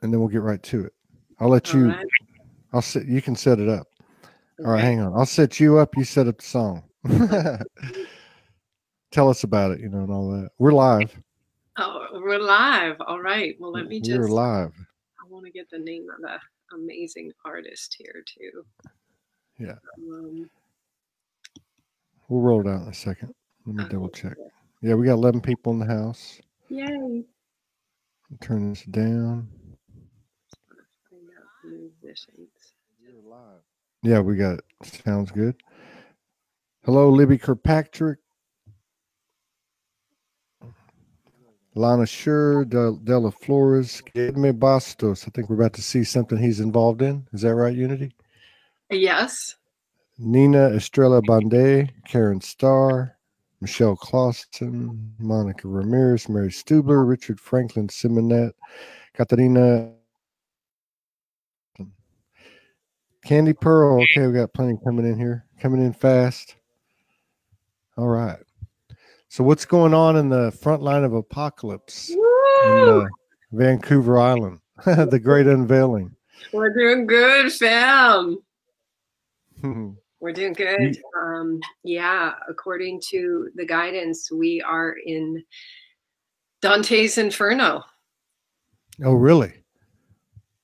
and then we'll get right to it. I'll let All you. right. I'll set. You can set it up. All right, Okay. hang on. I'll set you up. You set up the song. Okay. Tell us about it, and all that. We're live. Oh, we're live. All right. Well, let me We're just, live. I want to get the name of the amazing artist here too. Yeah, Um, we'll roll it out in a second. Let me double okay. check. Yeah, we got 11 people in the house. Yay. Turn this down. Find out the musicians. We're live. Yeah, we got it. Sounds good. Hello, Libby Kirkpatrick, Lana Schur, Della Flores, Guilherme Bastos. I think we're about to see something he's involved in. Is that right, Unity? Yes. Nina Estrella Bande, Karen Starr, Michelle Clausen, Monica Ramirez, Mary Stubler, Richard Franklin Simonet, Katarina Candy Pearl. Okay, we got plenty coming in here, coming in fast. All right. So, what's going on in the front line of apocalypse in Woo! Vancouver Island? The great unveiling. We're doing good, fam. you, We're doing good. Yeah, according to the guidance, we are in Dante's Inferno. oh, really?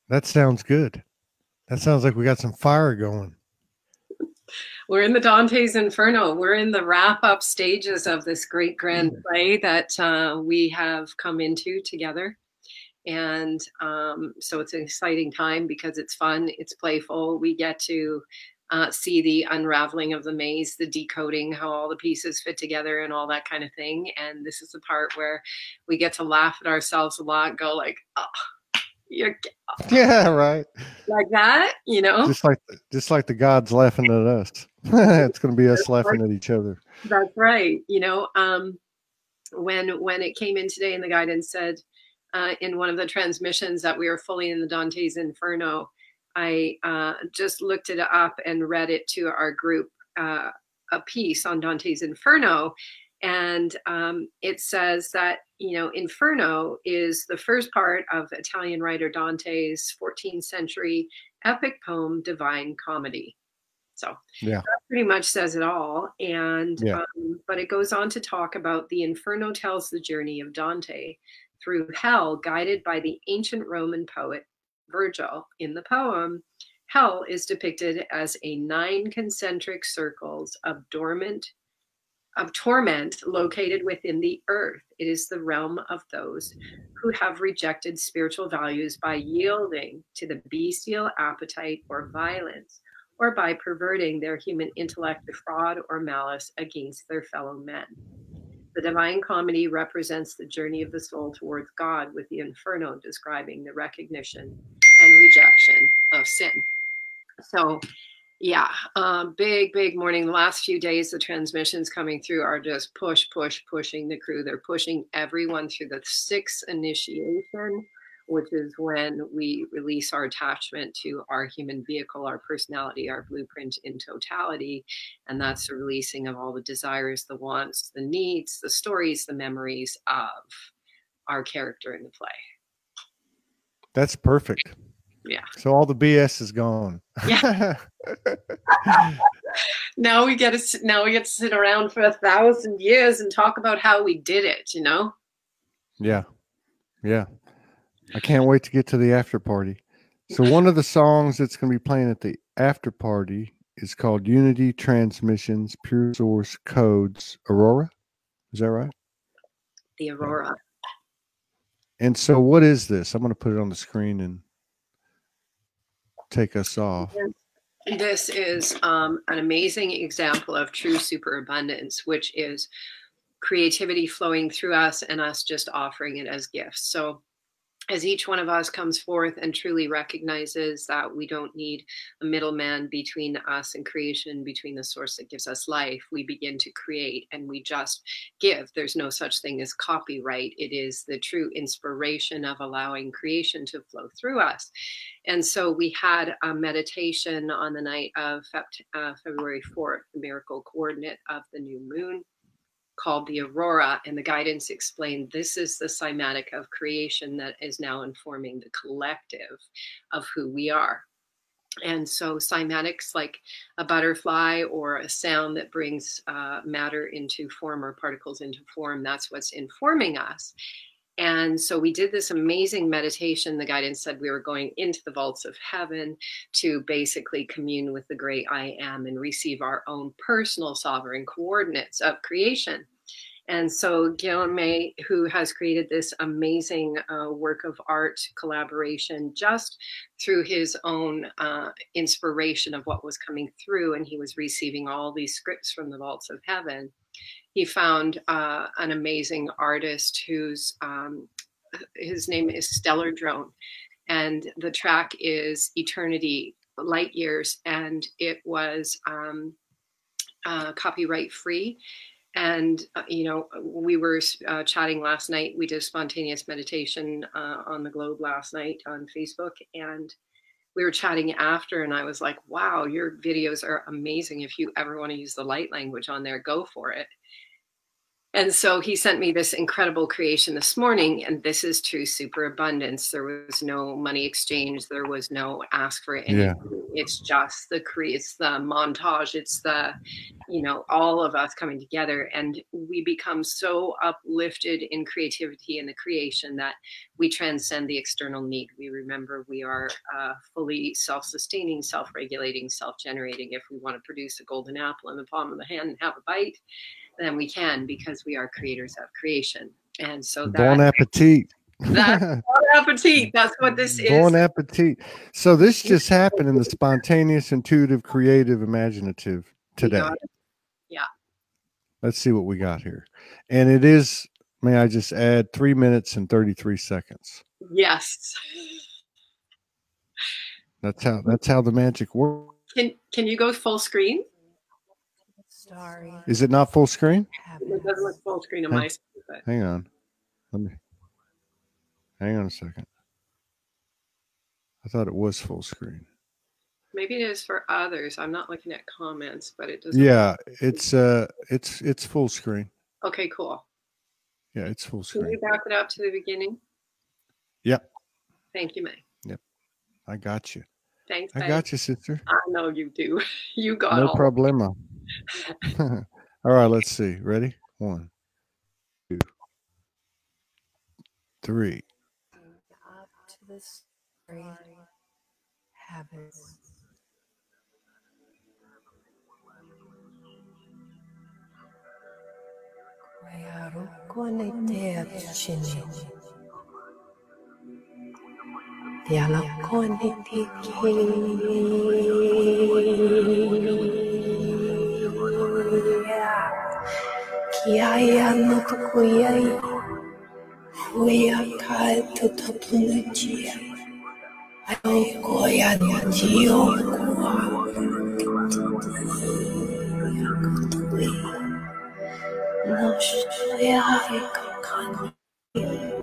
That sounds good. That sounds like we got some fire going. We're in the Dante's Inferno. We're in the wrap-up stages of this great grand play that we have come into together. And so it's an exciting time because it's fun, it's playful. We get to see the unraveling of the maze, the decoding, how all the pieces fit together and all that kind of thing. And this is the part where we get to laugh at ourselves a lot, go like, oh, you're Yeah, right. like that, you know? Just like the gods laughing at us. It's going to be us laughing at each other. That's right. You know, when it came in today and the guidance said in one of the transmissions that we are fully in the Dante's Inferno, I just looked it up and read it to our group, a piece on Dante's Inferno. And it says that, you know, Inferno is the first part of Italian writer Dante's 14th century epic poem, Divine Comedy. So Yeah. that pretty much says it all. And Yeah. but it goes on to talk about the Inferno tells the journey of Dante through hell, guided by the ancient Roman poet Virgil. In the poem, hell is depicted as a 9 concentric circles of torment located within the earth. It is the realm of those who have rejected spiritual values by yielding to the bestial appetite or violence, or by perverting their human intellect to fraud or malice against their fellow men. The Divine Comedy represents the journey of the soul towards God, with the Inferno describing the recognition and rejection of sin. So, yeah, big morning. The last few days, the transmissions coming through are just pushing the crew. They're pushing everyone through the 6th initiation, which is when we release our attachment to our human vehicle, our personality, our blueprint in totality. And that's the releasing of all the desires, the wants, the needs, the stories, the memories of our character in the play. That's perfect. Yeah. So all the BS is gone. Yeah. Now we get to sit around for 1,000 years and talk about how we did it, you know? Yeah. Yeah. I can't wait to get to the after party. So one of the songs that's going to be playing at the after party is called Unity Transmissions Pure Source Codes Aurora. Is that right? The Aurora. Yeah. And so what is this? I'm going to put it on the screen and take us off. This is an amazing example of true superabundance, which is creativity flowing through us and us just offering it as gifts. So as each one of us comes forth and truly recognizes that we don't need a middleman between us and creation, between the source that gives us life, we begin to create and we just give. There's no such thing as copyright. It is the true inspiration of allowing creation to flow through us. And so we had a meditation on the night of February 4th, the miracle coordinate of the new moon. called the Aurora, and the guidance explained this is the cymatic of creation that is now informing the collective of who we are. And so cymatics, like a butterfly or a sound that brings matter into form or particles into form, that's what's informing us. And so we did this amazing meditation. The guidance said we were going into the vaults of heaven to basically commune with the great I am and receive our own personal sovereign coordinates of creation. And so Guillaume, who has created this amazing work of art collaboration just through his own inspiration of what was coming through, and he was receiving all these scripts from the vaults of heaven, he found an amazing artist whose his name is Stellar Drone, and the track is Eternity Light Years, and it was copyright free. And, we were chatting last night. We did spontaneous meditation on the globe last night on Facebook. And we were chatting after. And I was like, wow, your videos are amazing. If you ever want to use the light language on there, go for it. And so he sent me this incredible creation this morning, and this is true superabundance. There was no money exchange. There was no ask for anything. Yeah. It's just it's the montage. It's the, all of us coming together, and we become so uplifted in creativity and the creation that we transcend the external need. We remember we are fully self-sustaining, self-regulating, self-generating. If we want to produce a golden apple in the palm of the hand and have a bite, then we can, because we are creators of creation. And so bon appetit. That's bon appetit. That's what this is. Bon appetit. So this just happened in the spontaneous, intuitive, creative, imaginative today. Yeah. Let's see what we got here. And it is, may I just add, 3 minutes and 33 seconds. Yes. That's how the magic works. Can you go full screen? Sorry. Is it not full screen? It doesn't look full screen on my screen. Hang on. Hang on a second. I thought it was full screen. Maybe it is for others. I'm not looking at comments, but it doesn't. Yeah, it's full screen. Okay, cool. Yeah, it's full screen. Can you back it up to the beginning? Yep. Thank you, May. Yep. I got you. Thanks. I got you, sister. I know you do. You got no problema. All right, let's see. Ready? 1, 2, 3. Up to the story habits. Kiaya no tukuyai, huya kai to tutunajia. Ayo koya ni jio kuwa. No shaya kakani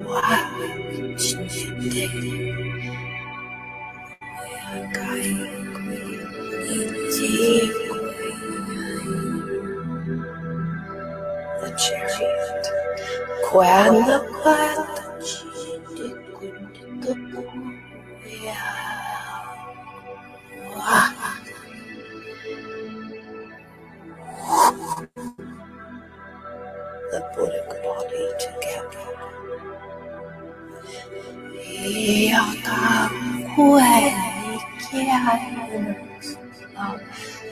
wa chite. Huya kai iji. The chariot. Quando the Buddha body together.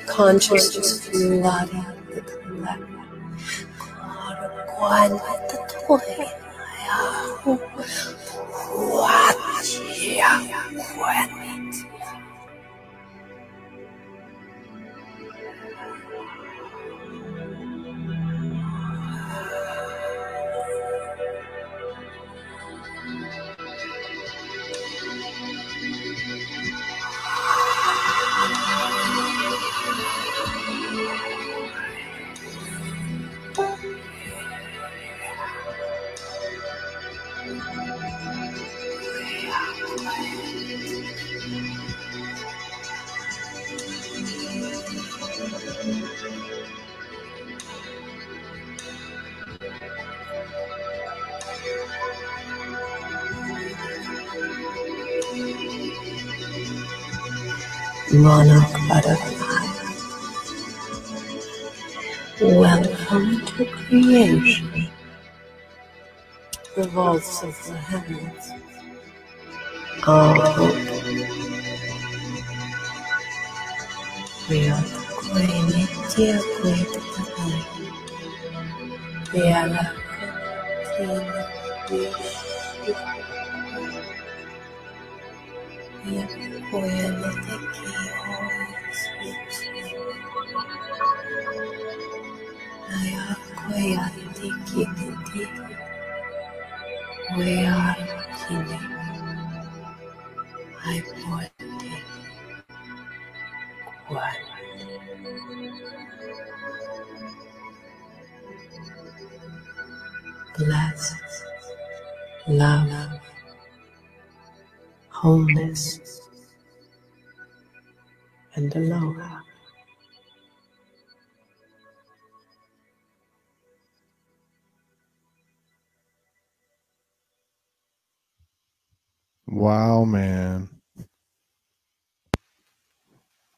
Consciousness flooding the collective. One with the toy. monarch butterfly. Welcome to creation, the vaults of the heavens. Our hope. We are the queen, dear queen of the night. We are the queen, we are the queen of the chaos. I are queen of the king. We are king. I want one. Blessed, love, wholeness, and aloha. Wow, man.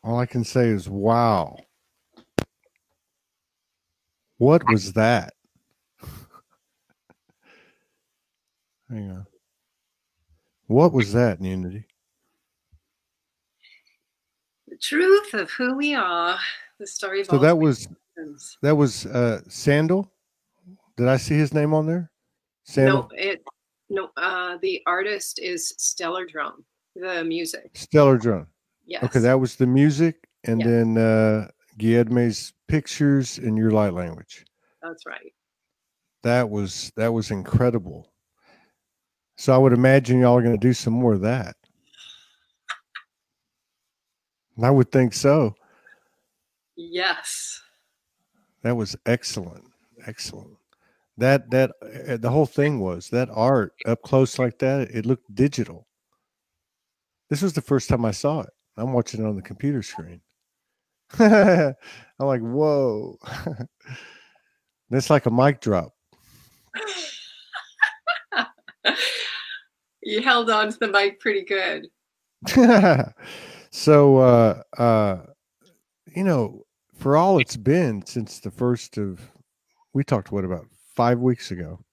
All I can say is wow. What was that? Hang on. What was that, Unity? The truth of who we are. The story of So all that was Sandal. Did I see his name on there? Sandal. The artist is Stellar Drum. The music. Stellar Drum. Yes. Okay, that was the music, and Yes. then Guillerme's pictures in your light language. That's right. That was incredible. So I would imagine y'all are going to do some more of that. I would think so. Yes. That was excellent. Excellent. That the whole thing was that art up close like that. It looked digital. This was the first time I saw it. I'm watching it on the computer screen. I'm like, whoa. That's like a mic drop. You held on to the mic pretty good. So, for all it's been since the first of, we talked, what, about 5 weeks ago?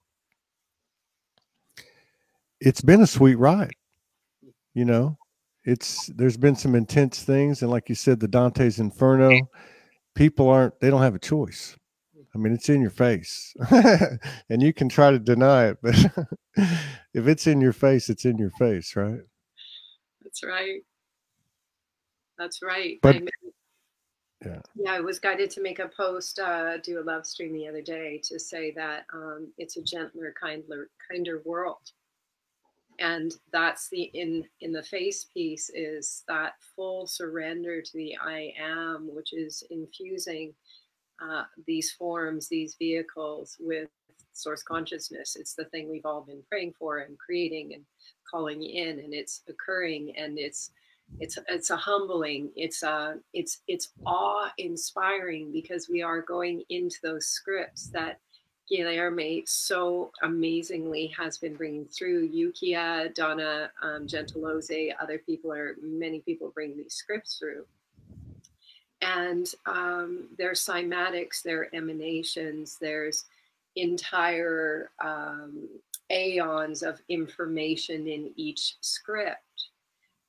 It's been a sweet ride. There's been some intense things. And like you said, the Dante's Inferno, they don't have a choice. I mean, it's in your face and you can try to deny it, but if it's in your face, it's in your face, right? That's right. That's right. But, I was guided to make a post, do a love stream the other day to say that it's a gentler, kinder world. And that's in the face piece is that full surrender to the I am, which is infusing these forms, these vehicles with source consciousness. It's the thing we've all been praying for and creating and calling in, and it's occurring, and it's a humbling, it's awe-inspiring, because we are going into those scripts that Guilherme so amazingly has been bringing through. Yukia, Donna, Gentilose, many people bring these scripts through. And there's cymatics, there are emanations, there's entire aeons of information in each script.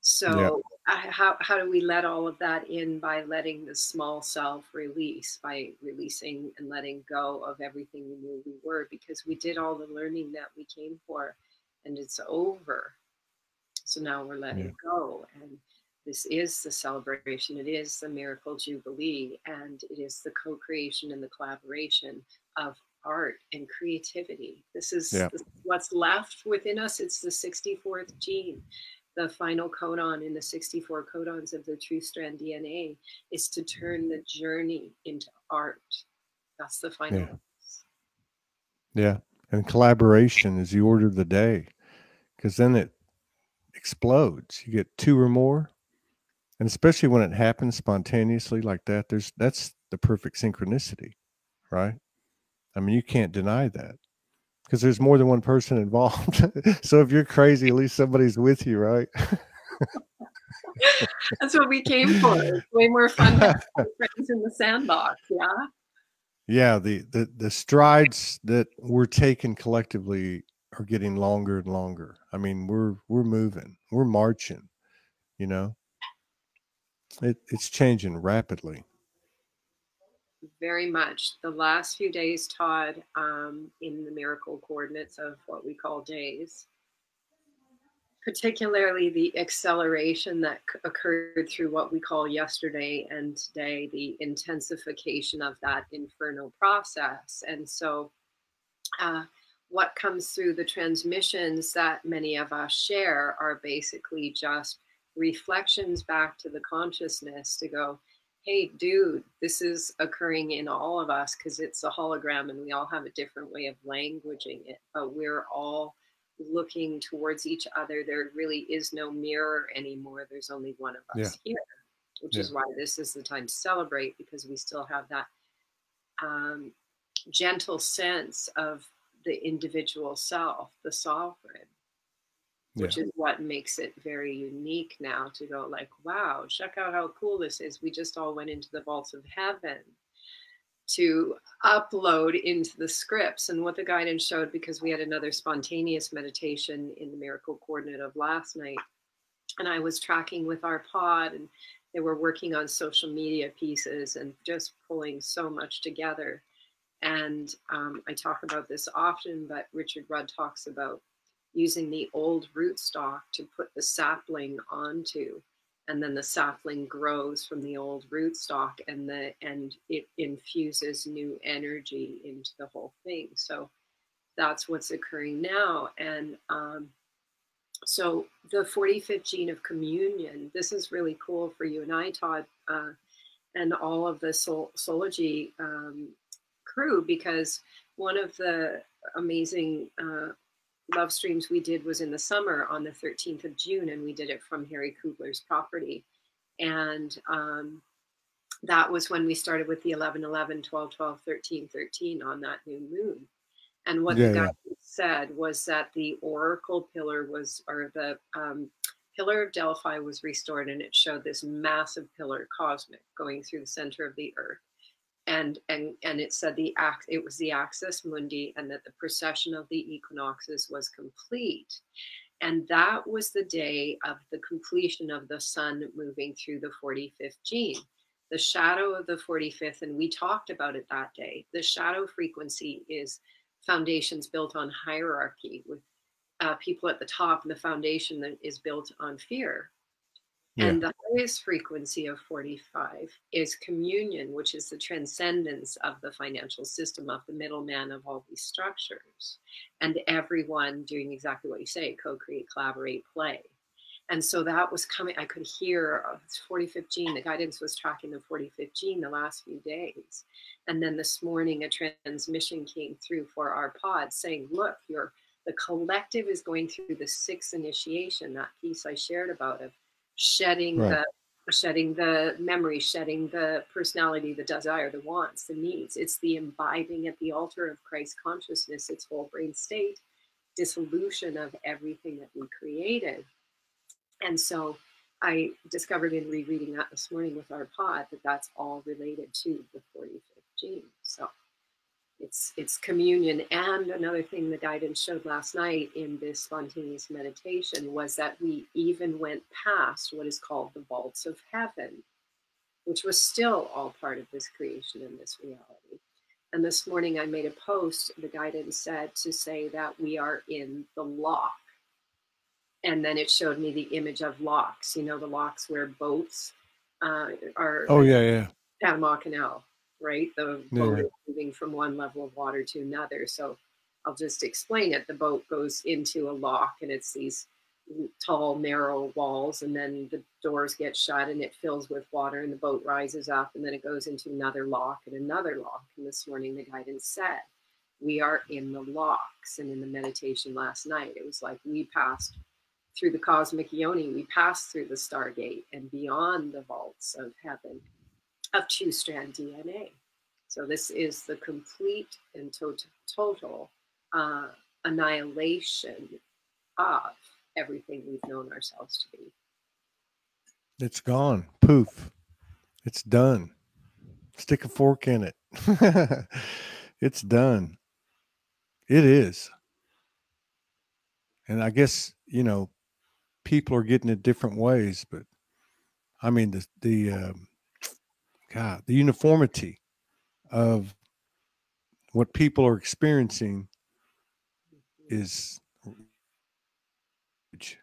So how do we let all of that in? By letting the small self release, by releasing and letting go of everything we knew we were, because we did all the learning that we came for, and it's over. So now we're letting go. And this is the celebration. It is the miracle jubilee, and it is the co-creation and the collaboration of art and creativity. This is what's left within us. It's the 64th gene. The final codon in the 64 codons of the true strand DNA is to turn the journey into art. That's the final. Yeah. And collaboration is the order of the day, because then it explodes. You get 2 or more. And especially when it happens spontaneously like that, that's the perfect synchronicity, right? I mean, you can't deny that, because there's more than one person involved. So if you're crazy, at least somebody's with you, right? That's what we came for. It's way more fun to have friends in the sandbox. Yeah. Yeah, the strides that we're taking collectively are getting longer and longer. I mean, we're moving, we're marching. You know, it's changing rapidly. Very much. The last few days, Todd, in the miracle coordinates of what we call days, particularly the acceleration that occurred through what we call yesterday and today, the intensification of that infernal process. And so what comes through the transmissions that many of us share are basically just reflections back to the consciousness to go, hey, dude, this is occurring in all of us because it's a hologram and we all have a different way of languaging it, but we're all looking towards each other. There really is no mirror anymore. There's only one of us here, which is why this is the time to celebrate, because we still have that gentle sense of the individual self, the sovereign, which is what makes it very unique now to go like, wow, check out how cool this is. We just all went into the vaults of heaven to upload into the scripts. And what the guidance showed, because we had another spontaneous meditation in the miracle coordinate of last night, and I was tracking with our pod, and they were working on social media pieces and just pulling so much together. And I talk about this often, but Richard Rudd talks about using the old rootstock to put the sapling onto, and then the sapling grows from the old rootstock, and it infuses new energy into the whole thing. So that's what's occurring now. And so the 45th gene of communion, this is really cool for you and I, Todd, and all of the Soulogy crew, because one of the amazing love streams we did was in the summer on the 13th of June, and we did it from Harry Kugler's property. And that was when we started with the 11-11, 12-12, 13-13 on that new moon. And what the guy said was that the oracle pillar was, or the pillar of Delphi was restored, and it showed this massive pillar, cosmic, going through the center of the earth. And it said it was the axis mundi, and that the precession of the equinoxes was complete. And that was the day of the completion of the sun moving through the 45th gene. The shadow of the 45th, and we talked about it that day, the shadow frequency is foundations built on hierarchy with people at the top, and the foundation that is built on fear. And the highest frequency of 45 is communion, which is the transcendence of the financial system, of the middleman of all these structures, and everyone doing exactly what you say, co-create, collaborate, play. And so that was coming. I could hear 45th gene. The guidance was tracking the 45th gene the last few days. And then this morning, a transmission came through for our pod saying, look, the collective is going through the sixth initiation, that piece I shared about of shedding the memory, shedding the personality, the desire, the wants, the needs. It's the imbibing at the altar of Christ consciousness, its whole brain state, dissolution of everything that we created. And so I discovered in rereading that this morning with our pod that that's all related to the 45th gene. So it's communion. And another thing the guidance showed last night in this spontaneous meditation was that we even went past what is called the vaults of heaven, which was still all part of this creation and this reality. And this morning I made a post, the guidance said to say that we are in the lock. And then it showed me the image of locks, the locks where boats are. Oh, yeah. Panama Canal. Right? The boat is moving from one level of water to another. So I'll just explain it. The boat goes into a lock, and it's these tall, narrow walls, and then the doors get shut and it fills with water, and the boat rises up, and then it goes into another lock and another lock. And this morning the guidance said, we are in the locks. And in the meditation last night, it was like we passed through the cosmic yoni, we passed through the stargate and beyond the vaults of heaven of two-strand DNA. So this is the complete and total annihilation of everything we've known ourselves to be. It's gone. Poof. It's done. Stick a fork in it. It's done. It is. And I guess, people are getting it different ways, but I mean, the uniformity of what people are experiencing is huge.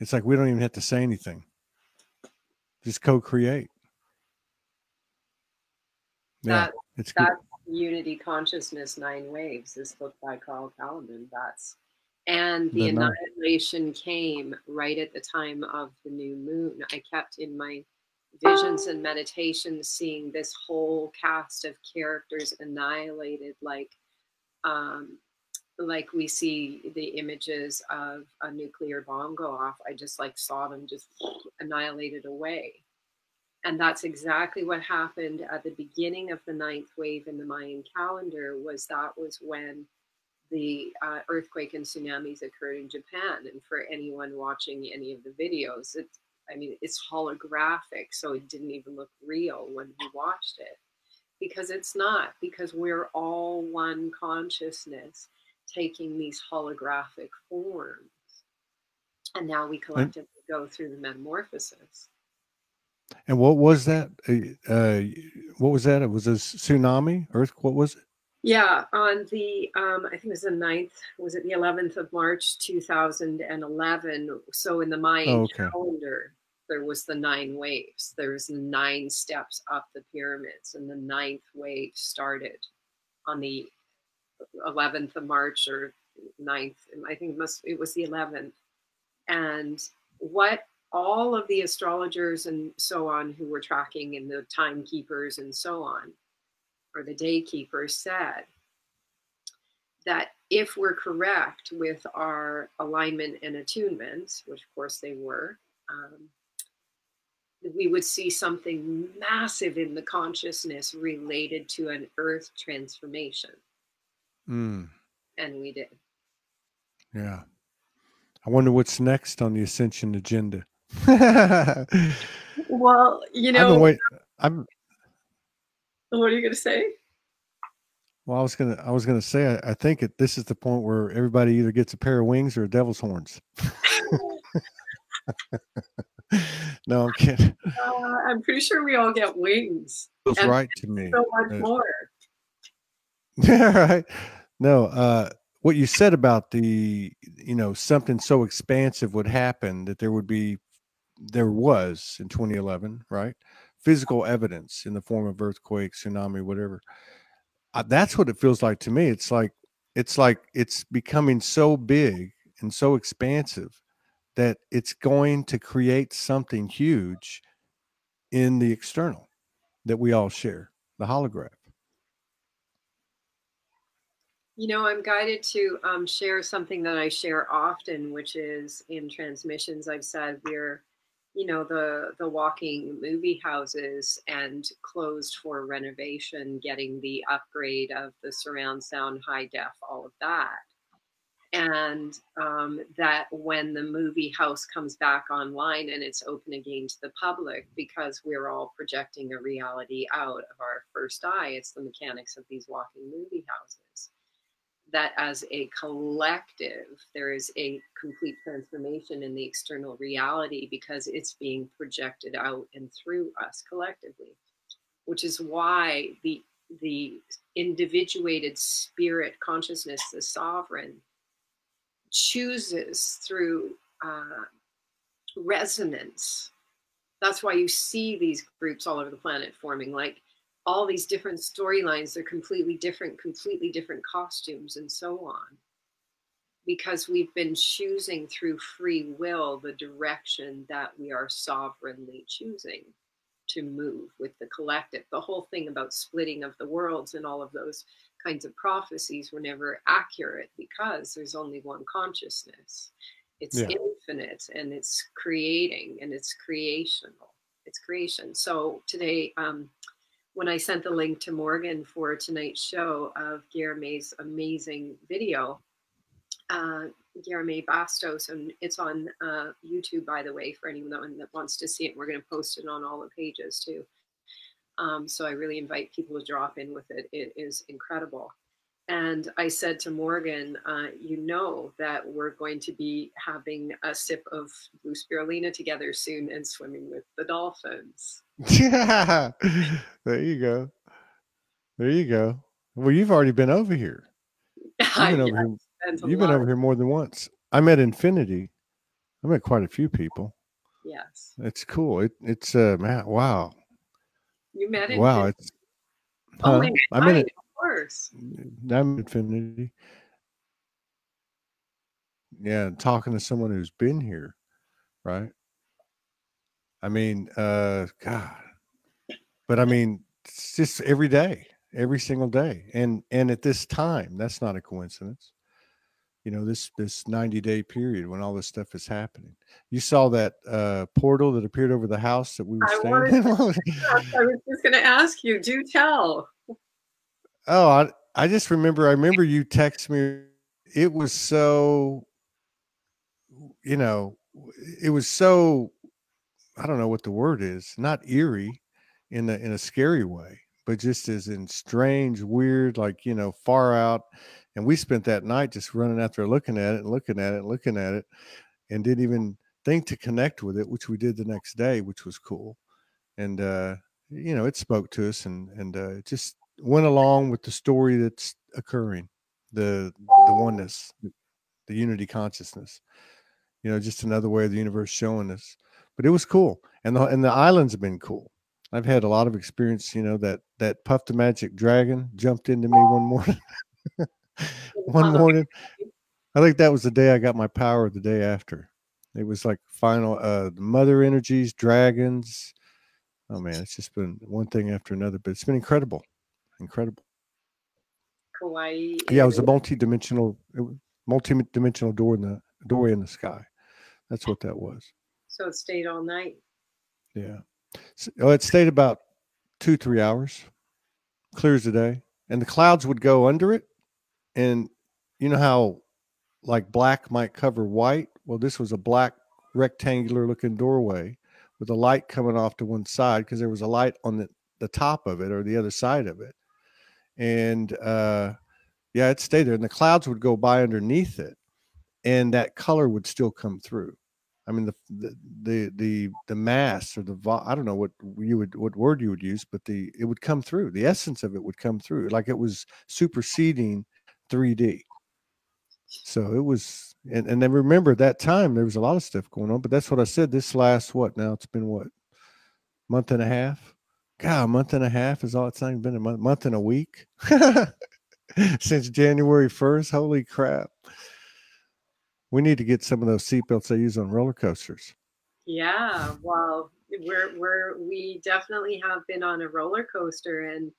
It's like we don't even have to say anything. Just co-create. Yeah, it's good. That Unity Consciousness 9 Waves, this book by Carl Kalaman. And the annihilation came right at the time of the new moon. I kept in my visions and meditations seeing this whole cast of characters annihilated, like we see the images of a nuclear bomb go off. I just saw them just annihilated away. And that's exactly what happened at the beginning of the 9th wave in the Mayan calendar. That was when the earthquake and tsunamis occurred in Japan. And for anyone watching any of the videos, it's holographic, so it didn't even look real when we watched it. Because it's not, because we're all one consciousness taking these holographic forms. And now we collectively go through the metamorphosis. And what was that? What was that? It was a tsunami, what was it? Yeah, on the, I think it was the 9th, was it the 11th of March, 2011? So in the Mayan calendar, there was the 9 waves. There's 9 steps up the pyramids, and the 9th wave started on the 11th of March or 9th. I think it was the 11th. And what all of the astrologers and so on who were tracking, and the timekeepers and so on, or the day keepers, said that if we're correct with our alignment and attunement, which of course they were, we would see something massive in the consciousness related to an earth transformation. And we did. Yeah. I wonder what's next on the Ascension agenda. Well, what are you going to say? Well, I was gonna say, I think this is the point where everybody either gets a pair of wings or a devil's horns. No, I'm kidding. I'm pretty sure we all get wings. Feels right to me. So much more. Yeah, right. No, what you said about something so expansive would happen, that there was in 2011, right? Physical evidence in the form of earthquake, tsunami, whatever. That's what it feels like to me. It's like it's becoming so big and so expansive that it's going to create something huge in the external that we all share, the holograph. I'm guided to share something that I share often, which is in transmissions. I've said we're, the walking movie houses and closed for renovation, getting the upgrade of the surround sound, high def, all of that. And that when the movie house comes back online and it's open again to the public, because we're all projecting a reality out of our first eye, it's the mechanics of these walking movie houses, that as a collective, there is a complete transformation in the external reality, because it's being projected out and through us collectively, which is why the individuated spirit consciousness, the sovereign, chooses through resonance. That's why you see these groups all over the planet forming, like all these different storylines. They're completely different costumes and so on, because we've been choosing through free will the direction that we are sovereignly choosing to move with the collective. The whole thing about splitting of the worlds and all of those kinds of prophecies were never accurate, because there's only one consciousness. It's infinite, and it's creating, and it's creational. It's creation. So today, when I sent the link to Morgan for tonight's show of Guillerme's amazing video, Guillermo Bastos, and it's on YouTube, by the way, for anyone that wants to see it. We're going to post it on all the pages too. So I really invite people to drop in with it. It is incredible. And I said to Morgan, you know that we're going to be having a sip of blue spirulina together soon and swimming with the dolphins. Yeah. There you go. There you go. Well, you've already been over here. You've been over here. You've been over here more than once. I met Infinity. I met quite a few people. Yes. It's cool. It's man, wow. You met Infinity? Wow. It's oh my God, I'm in it. Of course. I'm Infinity. Yeah, talking to someone who's been here, right? I mean, God. But I mean, it's just every day, every single day. And at this time, that's not a coincidence. You know, this 90-day period when all this stuff is happening. You saw that portal that appeared over the house that we were staying in? I was just going to ask you, do tell. Oh, I just remember, I remember you text me. It was so, you know, it was so, I don't know what the word is, not eerie in a scary way, but just as in strange, weird, like, you know, far out. And we spent that night just running out there, looking at it and looking at it and looking at it, and didn't even think to connect with it, which we did the next day, which was cool. And, you know, it spoke to us and it just went along with the story that's occurring, the oneness, the unity consciousness, you know, just another way of the universe showing us. But it was cool. And the islands have been cool. I've had a lot of experience, you know, that Puff the Magic Dragon jumped into me one morning. One morning. I think that was the day I got my power, the day after. It was like final mother energies, dragons. Oh man, it's just been one thing after another, but it's been incredible. Incredible. Kauai. Yeah, it was a multi-dimensional doorway in the sky. That's what that was. So it stayed all night. Yeah. So, it stayed about 2-3 hours. Clear as the day. And the clouds would go under it. And you know how like black might cover white? Well, this was a black rectangular looking doorway with a light coming off to one side because there was a light on the top of it or the other side of it. And yeah, it stayed there. And the clouds would go by underneath it. And that color would still come through. I mean, the mass or I don't know what word you would use, but it would come through. The essence of it would come through, like it was superseding 3D. So it was, and then remember at that time there was a lot of stuff going on. But that's what I said. This last it's been what, month and a half? God, a month and a half is all it's not been a month and a week since January 1st. Holy crap. We need to get some of those seatbelts they use on roller coasters. Yeah, well, we definitely have been on a roller coaster, and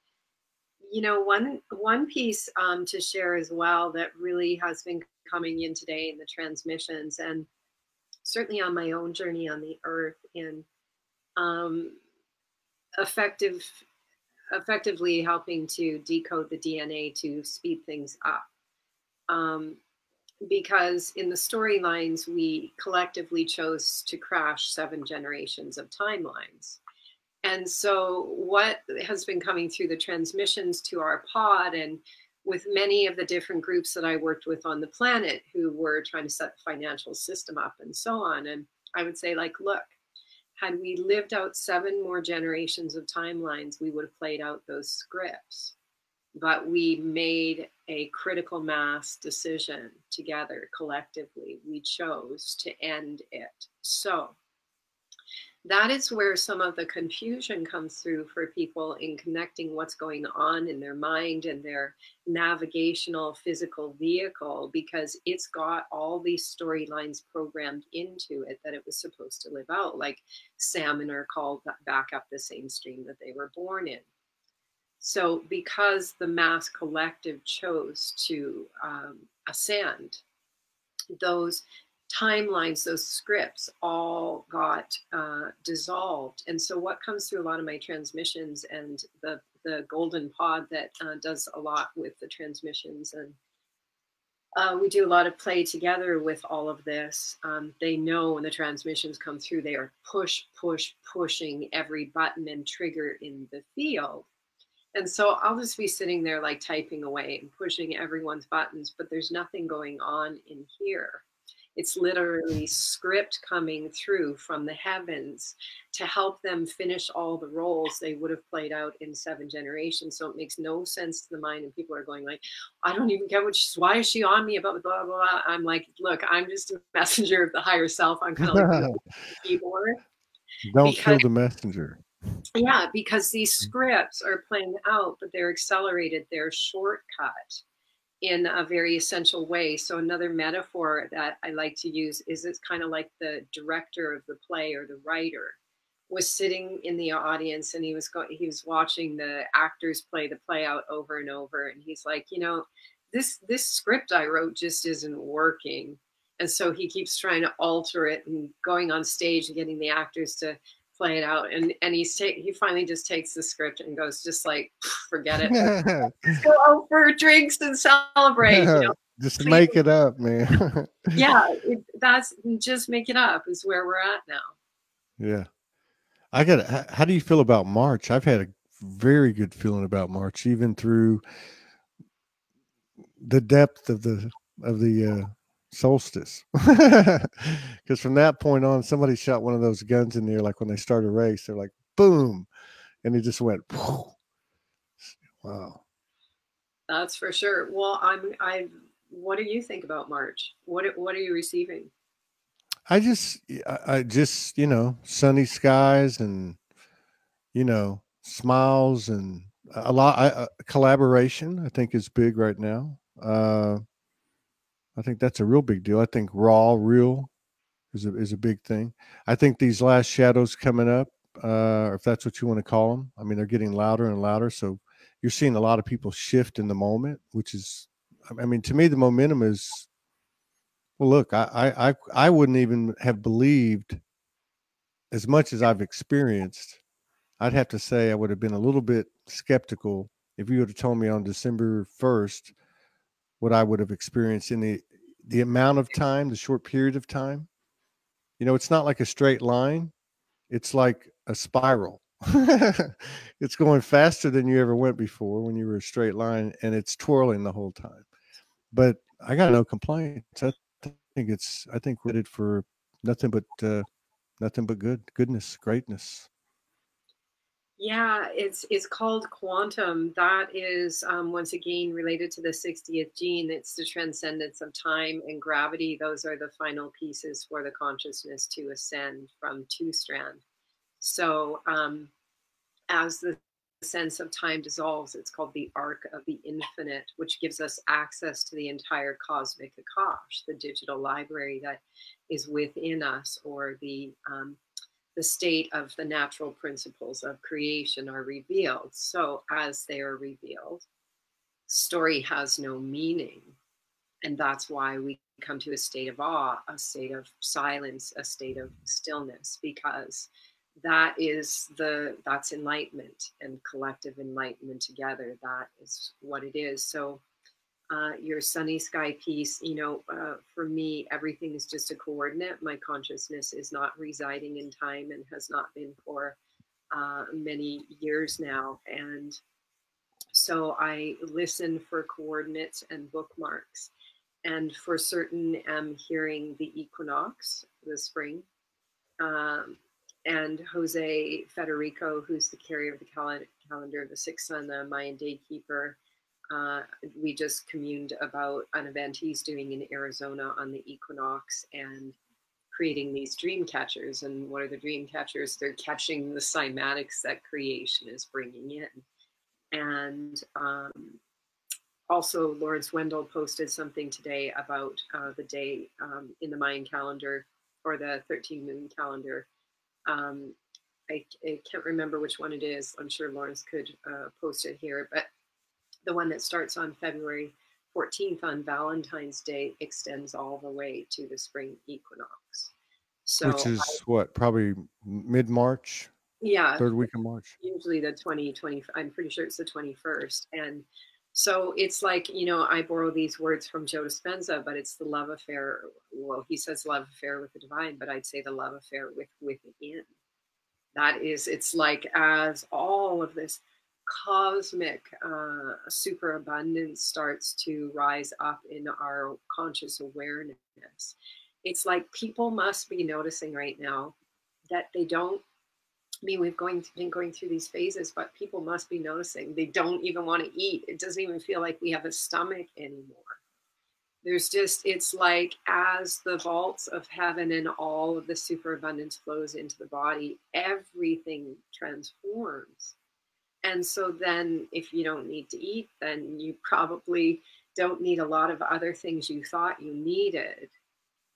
you know, one piece to share as well that really has been coming in today in the transmissions, and certainly on my own journey on the earth, in effectively helping to decode the DNA to speed things up. Because in the storylines, we collectively chose to crash 7 generations of timelines. And so what has been coming through the transmissions to our pod, and with many of the different groups that I worked with on the planet who were trying to set the financial system up and so on. And I would say, like, look, had we lived out 7 more generations of timelines, we would have played out those scripts. But we made a critical mass decision together, collectively. We chose to end it. So that is where some of the confusion comes through for people in connecting what's going on in their mind and their navigational physical vehicle, because it's got all these storylines programmed into it that it was supposed to live out, like salmon are called back up the same stream that they were born in. So because the mass collective chose to ascend, those timelines, those scripts all got dissolved. And so what comes through a lot of my transmissions, and the golden pod that does a lot with the transmissions and We do a lot of play together with all of this. They know when the transmissions come through, they are pushing every button and trigger in the field. And so I'll just be sitting there like typing away and pushing everyone's buttons, but there's nothing going on in here. It's literally script coming through from the heavens to help them finish all the roles they would have played out in 7 generations. So it makes no sense to the mind, and people are going like, I don't even get why is she on me about blah, blah, blah. I'm like, look, I'm just a messenger of the higher self. I'm kind of like the keyboard. Don't kill the messenger. Yeah, because these scripts are playing out, but they're accelerated, they're shortcut in a very essential way. So another metaphor that I like to use is it's kind of like the director of the play or the writer was sitting in the audience, and he was watching the actors play the play out over and over, and he's like, this script I wrote just isn't working. And so he keeps trying to alter it and going on stage and getting the actors to play it out, and he finally just takes the script and goes just like, forget it. Let's go out for drinks and celebrate. Just make it up, man. Yeah, just make it up is where we're at now. Yeah. How do you feel about March? I've had a very good feeling about March, even through the depth of the solstice. Because from that point on, somebody shot one of those guns in there, like when they start a race, they're like, boom, and it just went, whew. Wow. That's for sure. Well, what do you think about March? What are you receiving? I just sunny skies and smiles, and a lot. Collaboration, I think, is big right now. I think that's a real big deal. I think real is a big thing. I think these last shadows coming up, if that's what you want to call them, I mean, they're getting louder and louder. So you're seeing a lot of people shift in the moment, which is, I mean, to me, the momentum is, well, look, I wouldn't even have believed, as much as I've experienced, I'd have to say I would have been a little bit skeptical if you would have told me on December 1st what I would have experienced in the amount of time, the short period of time. It's not like a straight line. It's like a spiral. It's going faster than you ever went before when you were a straight line, and it's twirling the whole time. But I got no complaints. I think we're headed for nothing but goodness, greatness. Yeah, it's called quantum. That is once again related to the 60th gene. It's the transcendence of time and gravity. Those are the final pieces for the consciousness to ascend from 2-strand. So as the sense of time dissolves, it's called the arc of the infinite, which gives us access to the entire cosmic Akash, the digital library that is within us, or the state of the natural principles of creation are revealed. So as they are revealed, story has no meaning. And that's why we come to a state of awe, a state of silence, a state of stillness, because that's enlightenment and collective enlightenment together. That is what it is. So your sunny sky piece, for me, everything is just a coordinate. My consciousness is not residing in time and has not been for many years now. And so I listen for coordinates and bookmarks. And for certain, I'm hearing the equinox, the spring. And Jose Federico, who's the carrier of the calendar of the sixth sun, the Mayan day keeper, we just communed about an event he's doing in Arizona on the equinox and creating these dream catchers. And what are the dream catchers? They're catching the cymatics that creation is bringing in. And also Lawrence Wendell posted something today about the day in the Mayan calendar, or the 13 moon calendar. I can't remember which one it is. I'm sure Lawrence could post it here, but the one that starts on February 14th on Valentine's Day extends all the way to the spring equinox. So, which is probably mid-March? Yeah. Third week of March. Usually the 20, I'm pretty sure it's the 21st. And So it's like, you know, I borrow these words from Joe Dispenza, but it's the love affair. Well, he says love affair with the divine, but I'd say the love affair within. That is, it's like as all of this cosmic superabundance starts to rise up in our conscious awareness, it's like people must be noticing right now that they don't. I mean, been going through these phases, but people must be noticing they don't even want to eat. It doesn't even feel like we have a stomach anymore. There's just, it's like as the vaults of heaven and all of the superabundance flows into the body, everything transforms. And so then if you don't need to eat, then you probably don't need a lot of other things you thought you needed.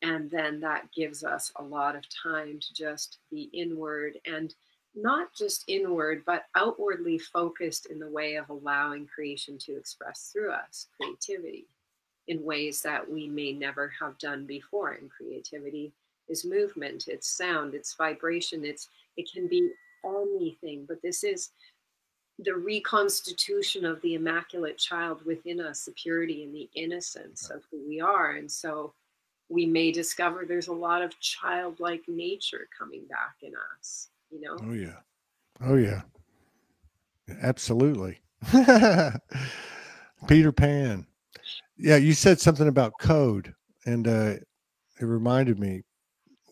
And then that gives us a lot of time to just be inward, and not just inward, but outwardly focused in the way of allowing creation to express through us, creativity, in ways that we may never have done before. And creativity is movement, it's sound, it's vibration, it can be anything, but this is the reconstitution of the immaculate child within us, the purity and the innocence of who we are. And so we may discover there's a lot of childlike nature coming back in us, you know? Oh, yeah. Oh, yeah. Absolutely. Peter Pan. Yeah, you said something about code, and it reminded me.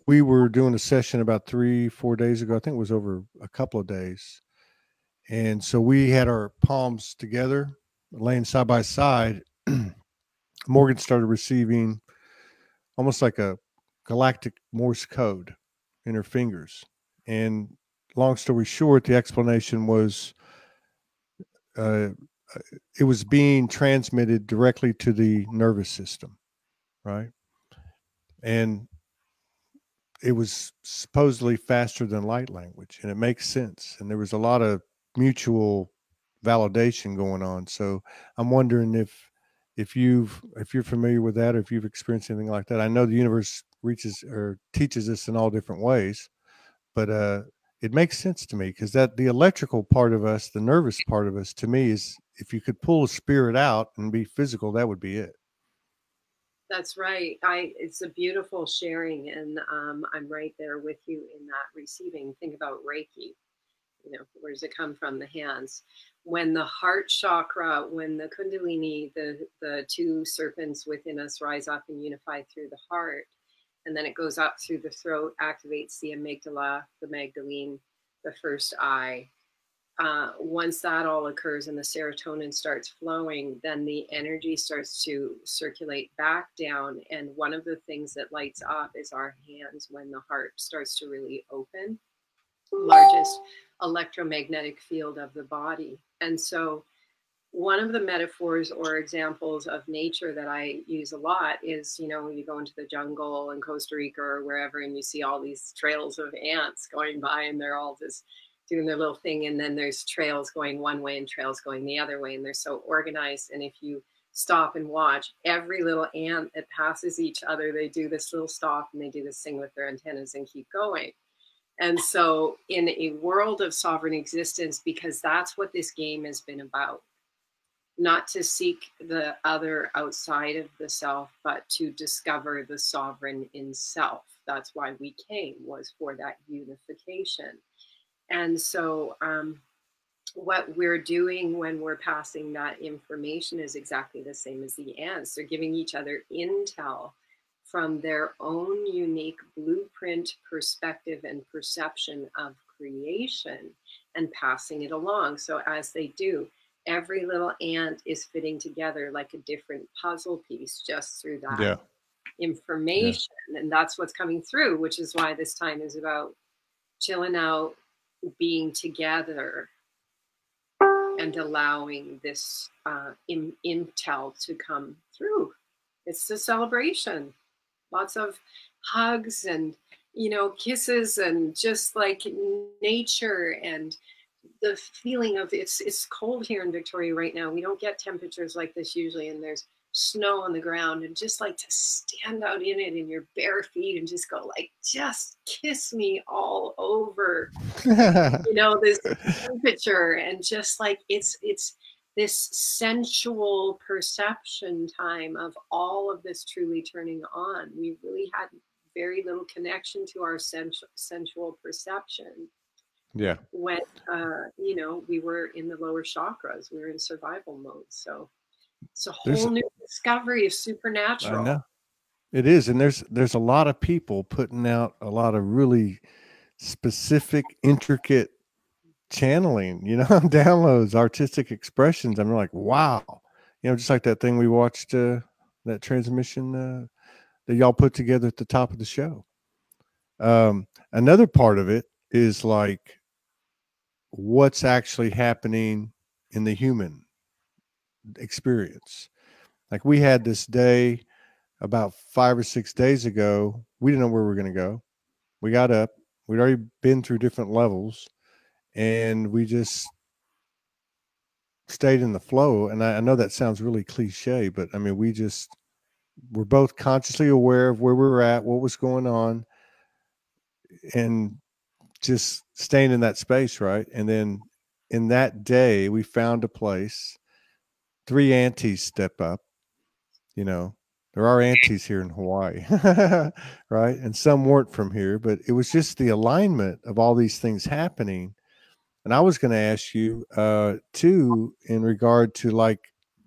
We were doing a session about 3-4 days ago. I think it was over a couple of days. And so we had our palms together, laying side by side. Morgan started receiving almost like a galactic Morse code in her fingers. And long story short, the explanation was it was being transmitted directly to the nervous system, right? And it was supposedly faster than light language, and it makes sense. And there was a lot of mutual validation going on. So I'm wondering if you're familiar with that, or if you've experienced anything like that. I know the universe reaches or teaches us in all different ways, but it makes sense to me, because that the electrical part of us, the nervous part of us, to me, is if you could pull a spirit out and be physical, that would be it. That's right. It's a beautiful sharing, and I'm right there with you in that receiving. Think about Reiki. You know, where does it come from? The hands. When the heart chakra, when the Kundalini, the two serpents within us rise up and unify through the heart, and then it goes up through the throat, activates the amygdala, the Magdalene, the first eye. Once that all occurs and the serotonin starts flowing, then the energy starts to circulate back down. And one of the things that lights up is our hands when the heart starts to really open, largest electromagnetic field of the body. And so one of the metaphors or examples of nature that I use a lot is, you know, when you go into the jungle in Costa Rica or wherever, and you see all these trails of ants going by, and they're all just doing their little thing. And then there's trails going one way and trails going the other way. And they're so organized. And if you stop and watch, every little ant that passes each other, they do this little stop and they do this thing with their antennas and keep going. And so in a world of sovereign existence, because that's what this game has been about, not to seek the other outside of the self, but to discover the sovereign in self. That's why we came, was for that unification. And so what we're doing when we're passing that information is exactly the same as the ants. They're giving each other intel from their own unique blueprint, perspective, and perception of creation, and passing it along. So as they do, every little ant is fitting together like a different puzzle piece just through that information. Yeah. And that's what's coming through, which is why this time is about chilling out, being together, and allowing this intel to come through. It's a celebration. Lots of hugs and, you know, kisses, and just like nature, and the feeling of it's cold here in Victoria right now. We don't get temperatures like this usually, and there's snow on the ground, and just like to stand out in it in your bare feet and just go like, just kiss me all over, you know, this temperature. And just like it's this sensual perception time of all of this truly turning on. We really had very little connection to our sensual perception. Yeah. When, we were in the lower chakras, we were in survival mode. So it's a whole new discovery of I supernatural. know. It is. And there's a lot of people putting out a lot of really specific, intricate channeling, downloads, artistic expressions. I'm like, wow. Just like that thing we watched, that transmission that y'all put together at the top of the show. Another part of it is like what's actually happening in the human experience. Like we had this day about 5 or 6 days ago. We didn't know where we were going to go. We got up. We'd already been through different levels, and we just stayed in the flow. And I know that sounds really cliche, but I mean, we're both consciously aware of where we were at, what was going on, and just staying in that space, right? And then in that day, we found a place. 3 aunties step up. There are aunties here in Hawaii, right? And some weren't from here, but it was just the alignment of all these things happening. And I was going to ask you, too, in regard to like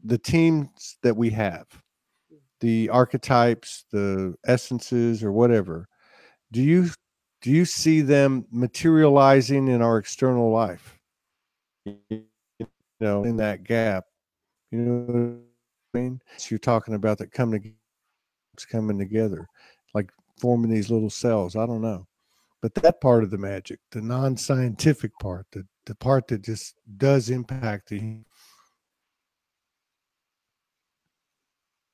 the teams that we have, the archetypes, the essences, or whatever. Do you see them materializing in our external life? In that gap. You know what I mean? So you're talking about that coming together, like forming these little cells. I don't know. But that part of the magic, the non-scientific part, the part that just does impact the.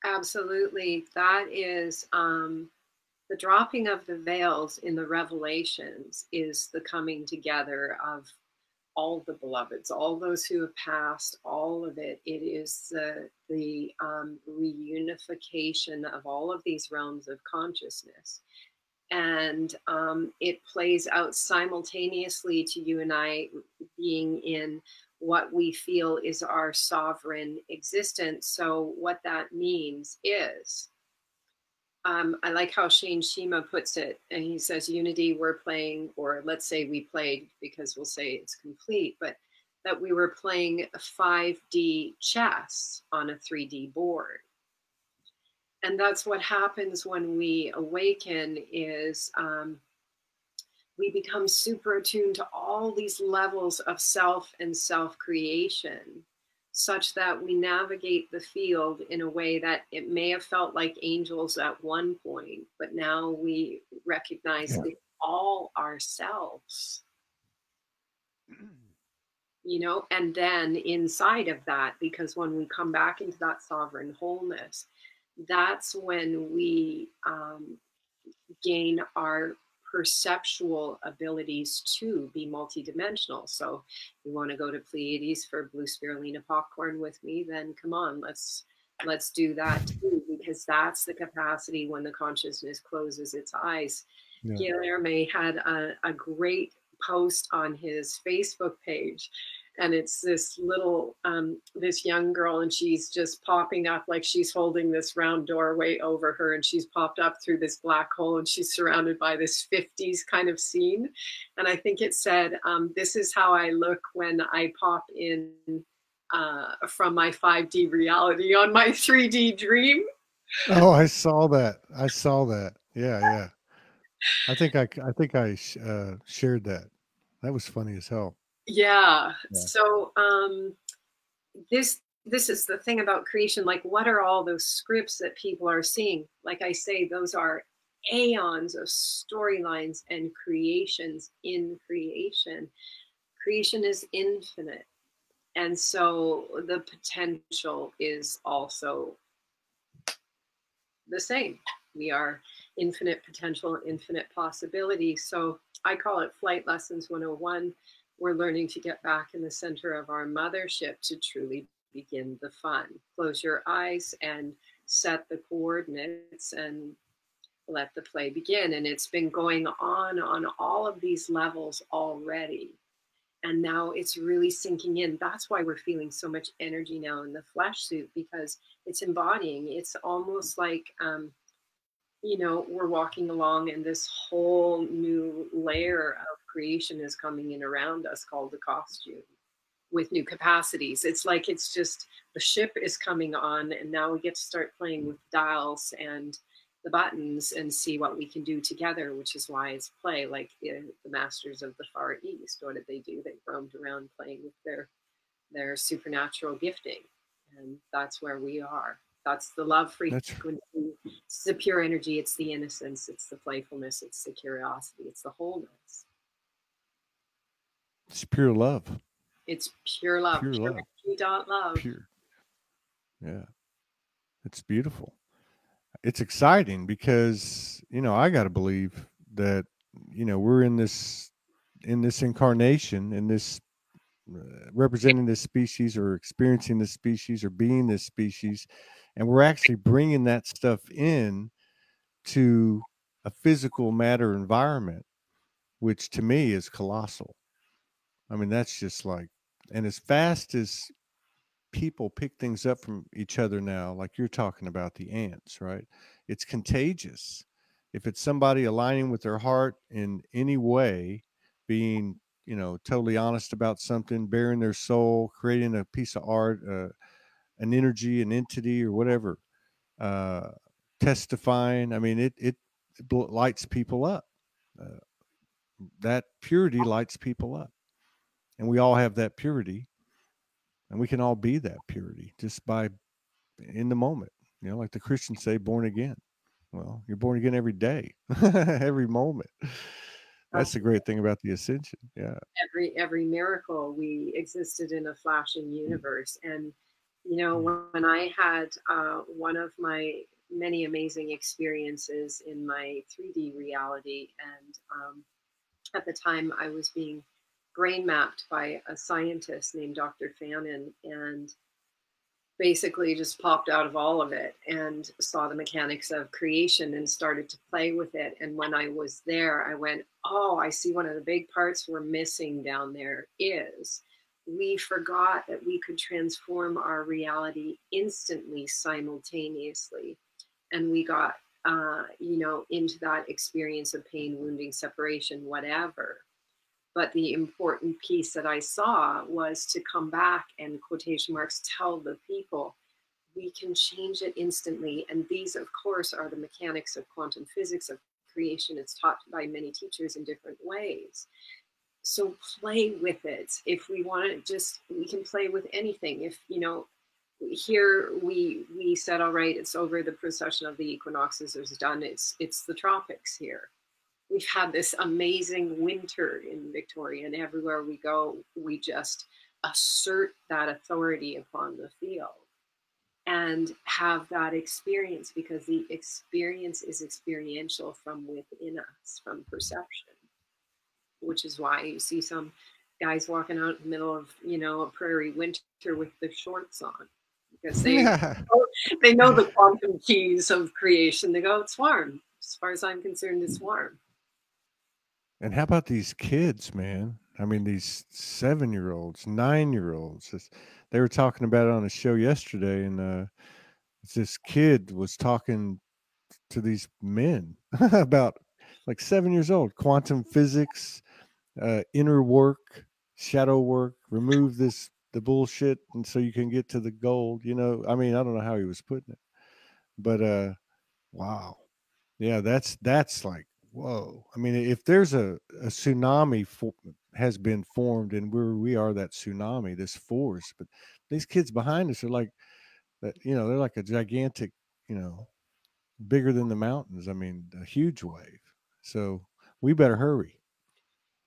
Absolutely. That is the dropping of the veils in the revelations is the coming together of all the beloveds, all those who have passed, all of it. It is the reunification of all of these realms of consciousness. And it plays out simultaneously to you and I being in what we feel is our sovereign existence. So what that means is, I like how Shane Shima puts it, and he says, unity, we're playing, or let's say we played, because we'll say it's complete, but that we were playing a 5D chess on a 3D board. And that's what happens when we awaken is we become super attuned to all these levels of self and self-creation, such that we navigate the field in a way that it may have felt like angels at one point, but now we recognize it's all ourselves. And then inside of that, because when we come back into that sovereign wholeness, that's when we gain our perceptual abilities to be multidimensional. So you want to go to Pleiades for blue spirulina popcorn with me, then come on, let's do that too, because that's the capacity when the consciousness closes its eyes. Guilherme had a great post on his Facebook page, and it's this little this young girl, and she's just popping up like she's holding this round doorway over her, and she's popped up through this black hole, and she's surrounded by this 50s kind of scene. And I think it said, this is how I look when I pop in from my 5D reality on my 3D dream. Oh, I saw that. Yeah. I think I shared that. That was funny as hell. Yeah. So this is the thing about creation. Like, what are all those scripts that people are seeing? Like I say, those are aeons of storylines and creations in creation. Creation is infinite. And so the potential is also the same. We are infinite potential, infinite possibility. So I call it Flight Lessons 101. We're learning to get back in the center of our mothership to truly begin the fun. Close your eyes and set the coordinates and let the play begin. And it's been going on all of these levels already. And now it's really sinking in. That's why we're feeling so much energy now in the flesh suit, because it's embodying. It's almost like, we're walking along and this whole new layer of creation is coming in around us called the costume, with new capacities. It's like, it's just, the ship is coming on, and now we get to start playing with dials and the buttons and see what we can do together, which is why it's play. Like the masters of the Far East, what did they do? They roamed around playing with their supernatural gifting. And that's where we are. That's the love frequency. It's the pure energy. It's the innocence. It's the playfulness. It's the curiosity. It's the wholeness. It's pure love. It's pure love. Pure love. Love. Pure. Yeah. It's beautiful. It's exciting because, I got to believe that, we're in this incarnation, in this representing this species, or experiencing this species, or being this species, and we're actually bringing that stuff in to a physical matter environment, which to me is colossal. I mean, that's just like, and as fast as people pick things up from each other now, like you're talking about the ants, right? It's contagious. If it's somebody aligning with their heart in any way, being, totally honest about something, bearing their soul, creating a piece of art, an energy, an entity, or whatever, testifying. I mean, it lights people up. That purity lights people up, and we all have that purity, and we can all be that purity just by in the moment. Like the Christians say, born again. Well, you're born again every day, every moment. That's the great thing about the ascension. Yeah. Every miracle, we existed in a flashing universe. And, when I had one of my many amazing experiences in my 3D reality, and at the time I was being brain mapped by a scientist named Dr. Fannin, and basically just popped out of all of it and saw the mechanics of creation and started to play with it. And when I was there, I went, oh, I see one of the big parts we're missing down there is we forgot that we could transform our reality instantly, simultaneously. And we got, into that experience of pain, wounding, separation, whatever. But the important piece that I saw was to come back and, quotation marks, tell the people we can change it instantly. And these, of course, are the mechanics of quantum physics, of creation. It's taught by many teachers in different ways. So play with it. If we want to we can play with anything. If, here we said, all right, it's over, the procession of the equinoxes is done. It's the tropics here. We've had this amazing winter in Victoria, and everywhere we go, we just assert that authority upon the field and have that experience, because the experience is experiential from within us, from perception, which is why you see some guys walking out in the middle of, a prairie winter with the shorts on, because they know the quantum keys of creation. They go, it's warm. As far as I'm concerned, it's warm. And how about these kids, man? I mean, these 7-year-olds, 9-year-olds. They were talking about it on a show yesterday, and this kid was talking to these men about, like, 7 years old, quantum physics, inner work, shadow work, remove the bullshit, and so you can get to the gold. I mean, I don't know how he was putting it, but wow, yeah, that's like, whoa. I mean, if there's a tsunami has been formed, and we are that tsunami, this force, but these kids behind us are like that, they're like a gigantic, bigger than the mountains. I mean, a huge wave. So we better hurry.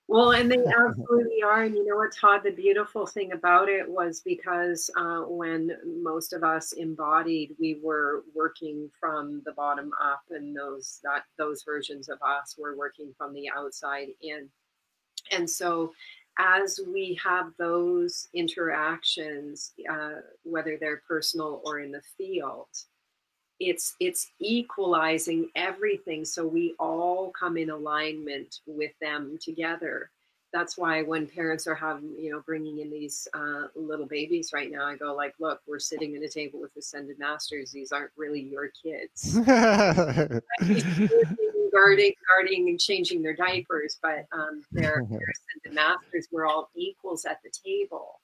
Well, and they absolutely are. And you know what, Todd, the beautiful thing about it was, because when most of us embodied, we were working from the bottom up, and those versions of us were working from the outside in. And so as we have those interactions, whether they're personal or in the field, it's equalizing everything, so we all come in alignment with them together. that's why when parents are having, bringing in these little babies right now, I go like, look, we're sitting at a table with ascended masters. These aren't really your kids. Guarding and changing their diapers, but they're ascended masters. We're all equals at the table.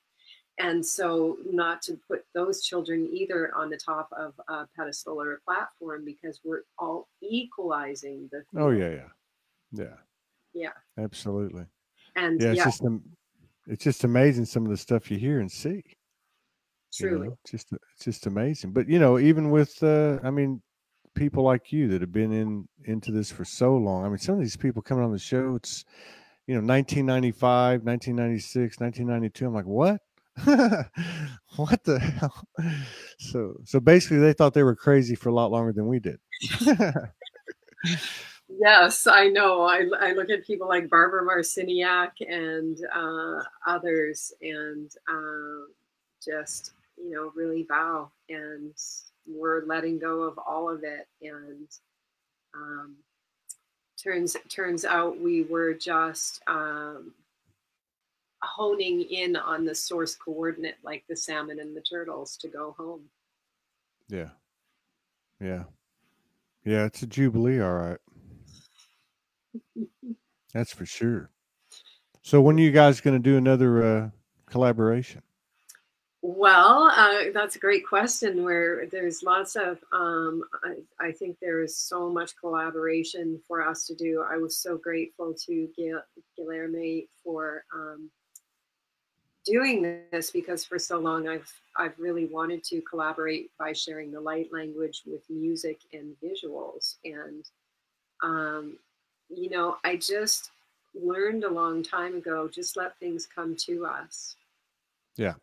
And so not to put those children either on the top of a pedestal or a platform, because we're all equalizing the field. Oh, yeah. Absolutely. And yeah, it's just amazing some of the stuff you hear and see. Truly. It's just amazing. But even with I mean, people like you that have been into this for so long. I mean, some of these people coming on the show, it's 1995, 1996, 1992. I'm like, what? What the hell? So basically they thought they were crazy for a lot longer than we did. Yes, I know. I look at people like Barbara Marciniak and others, and just really bow, and we're letting go of all of it. And turns out we were just honing in on the source coordinate, like the salmon and the turtles, to go home. Yeah. It's a jubilee, all right. That's for sure. So when are you guys going to do another collaboration? Well, that's a great question, where there's lots of, I think there is so much collaboration for us to do. I was so grateful to Guilherme for doing this, because for so long I've really wanted to collaborate by sharing the light language with music and visuals. And, I just learned a long time ago, just let things come to us. Yeah.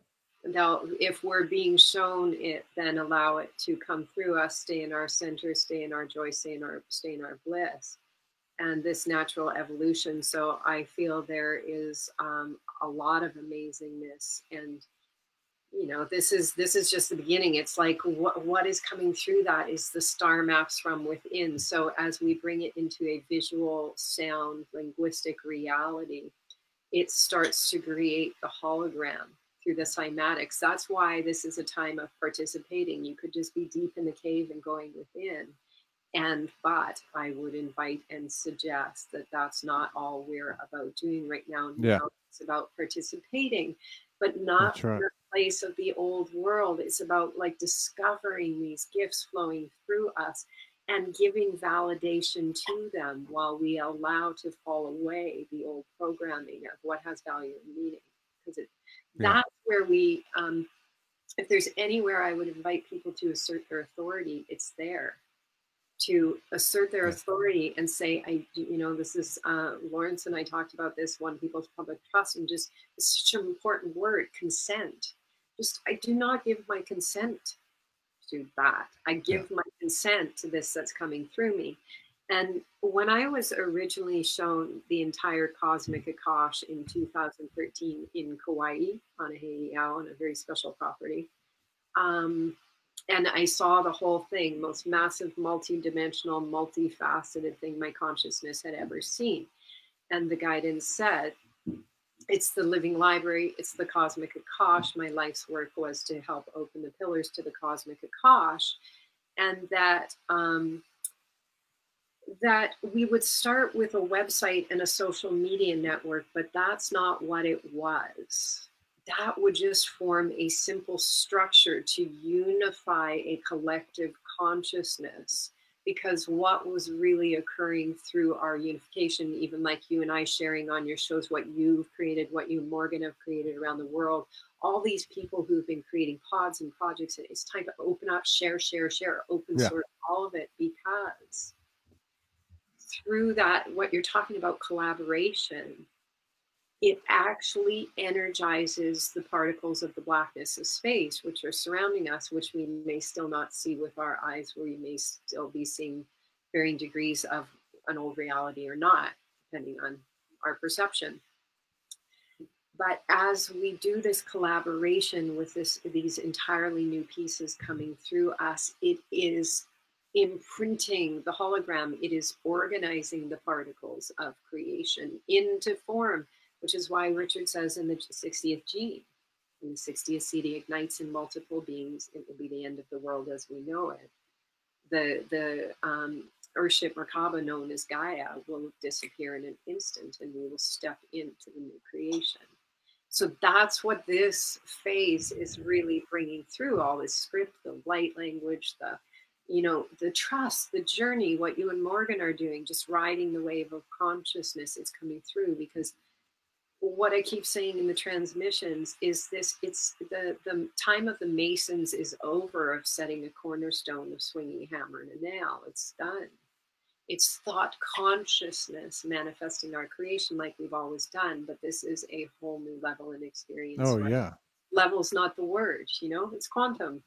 Now, if we're being shown it, then allow it to come through us, stay in our center, stay in our joy, stay in our bliss, and this natural evolution. So I feel there is a lot of amazingness, and this is just the beginning. It's like what is coming through that is the star maps from within. So as we bring it into a visual, sound, linguistic reality, it starts to create the hologram through the cymatics. That's why this is a time of participating. You could just be deep in the cave and going within. But I would invite and suggest that that's not all we're about doing right now. Yeah. It's about participating, but not from the place of the old world. It's about like discovering these gifts flowing through us and giving validation to them while we allow to fall away the old programming of what has value and meaning. Because that's where we, if there's anywhere I would invite people to assert their authority, it's there. To assert their authority and say, this is, Lawrence and I talked about this one, people's public trust, and just, it's such an important word, consent. Just, I do not give my consent to that. I give my consent to this that's coming through me. And when I was originally shown the entire Cosmic Akash in 2013 in Kauai, on a heiau, on a very special property, and I saw the whole thing, most massive, multi-dimensional, multifaceted thing my consciousness had ever seen. And the guidance said, it's the living library, it's the Cosmic Akash. My life's work was to help open the pillars to the Cosmic Akash. And that we would start with a website and a social media network, but that's not what it was. That would just form a simple structure to unify a collective consciousness, because what was really occurring through our unification, even like you and I sharing on your shows, what you've created, what you and Morgan have created around the world, all these people who've been creating pods and projects, it's time to open up, share, open source, all of it, because through that, what you're talking about, collaboration, it actually energizes the particles of the blackness of space, which are surrounding us, which we may still not see with our eyes, where we may still be seeing varying degrees of an old reality or not, depending on our perception. But as we do this collaboration with these entirely new pieces coming through us, it is imprinting the hologram. It is organizing the particles of creation into form. which is why Richard says in the 60th gene, in the 60th seed, he ignites in multiple beings. It will be the end of the world as we know it. The Earthship Merkaba, known as Gaia, will disappear in an instant, and we will step into the new creation. So that's what this phase is really bringing through, all this script, the light language, the, you know, the trust, the journey, what you and Morgan are doing, just riding the wave of consciousness is coming through. Because what I keep saying in the transmissions is this, it's the time of the Masons is over, of setting a cornerstone, of swinging a hammer and a nail. It's done. It's thought consciousness manifesting our creation like we've always done, but this is a whole new level and experience. Oh, right? yeah. Level's not the word, you know, it's quantum.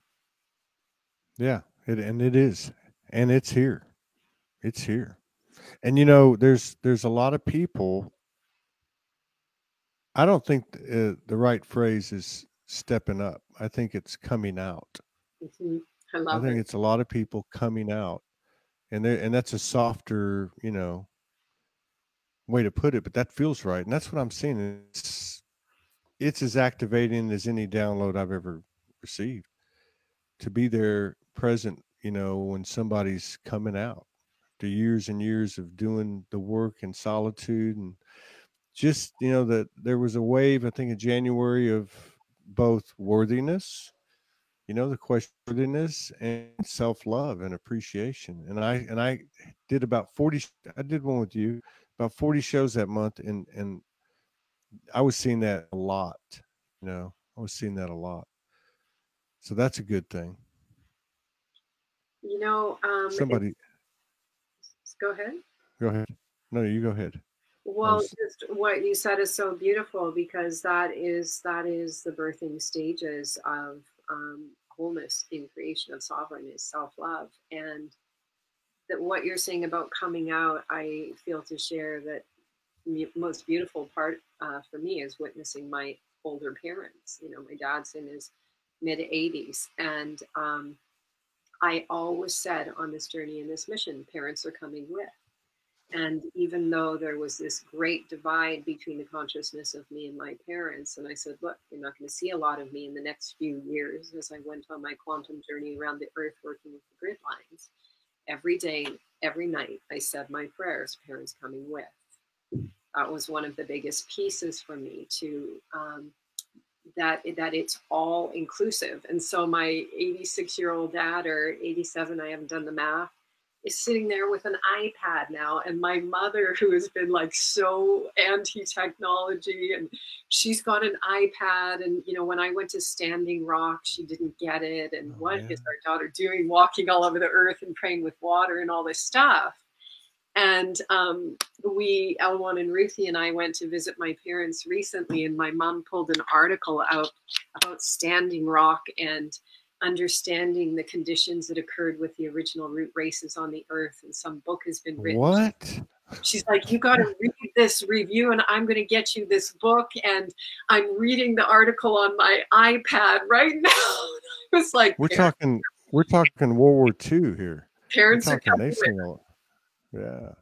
Yeah, it is. And it's here. It's here. And, you know, there's a lot of people. I don't think the right phrase is stepping up. I think it's coming out. I I love think it. it's a lot of people coming out. And that's a softer, you know, way to put it, but that feels right. And that's what I'm seeing. It's as activating as any download I've ever received, to be there present, you know, when somebody's coming out after years and years of doing the work in solitude. And just, you know, that there was a wave, I think, in January, of both worthiness, you know, the question of worthiness, and self-love and appreciation. And I did about 40, I did one with you, about 40 shows that month. And I was seeing that a lot, you know, I was seeing that a lot. So that's a good thing. You know, Somebody, go ahead. go ahead. No, you go ahead. Well, just what you said is so beautiful, because that is the birthing stages of wholeness in creation, of sovereign, is self-love. And that what you're saying about coming out, I feel to share that most beautiful part for me is witnessing my older parents. You know, my dad's in his mid 80s, and I always said on this journey and this mission, parents are coming with. And even though there was this great divide between the consciousness of me and my parents, and I said, look, you're not going to see a lot of me in the next few years, as I went on my quantum journey around the earth working with the grid lines. Every day, every night, I said my prayers, parents coming with. That was one of the biggest pieces for me, to that it's all inclusive. And so my 86-year-old dad, or 87, I haven't done the math, is sitting there with an iPad now. And my mother, who has been like so anti-technology, and she's got an iPad. And, you know, when I went to Standing Rock, she didn't get it. And what is our daughter doing, walking all over the earth and praying with water and all this stuff? And Elwan and Ruthie and I went to visit my parents recently, and my mom pulled an article out about Standing Rock and understanding the conditions that occurred with the original root races on the earth. And some book has been written. What? She's like, you got to read this review, and I'm going to get you this book. And I'm reading the article on my iPad right now. I was like, we're talking World War II here. Parents are coming. Yeah,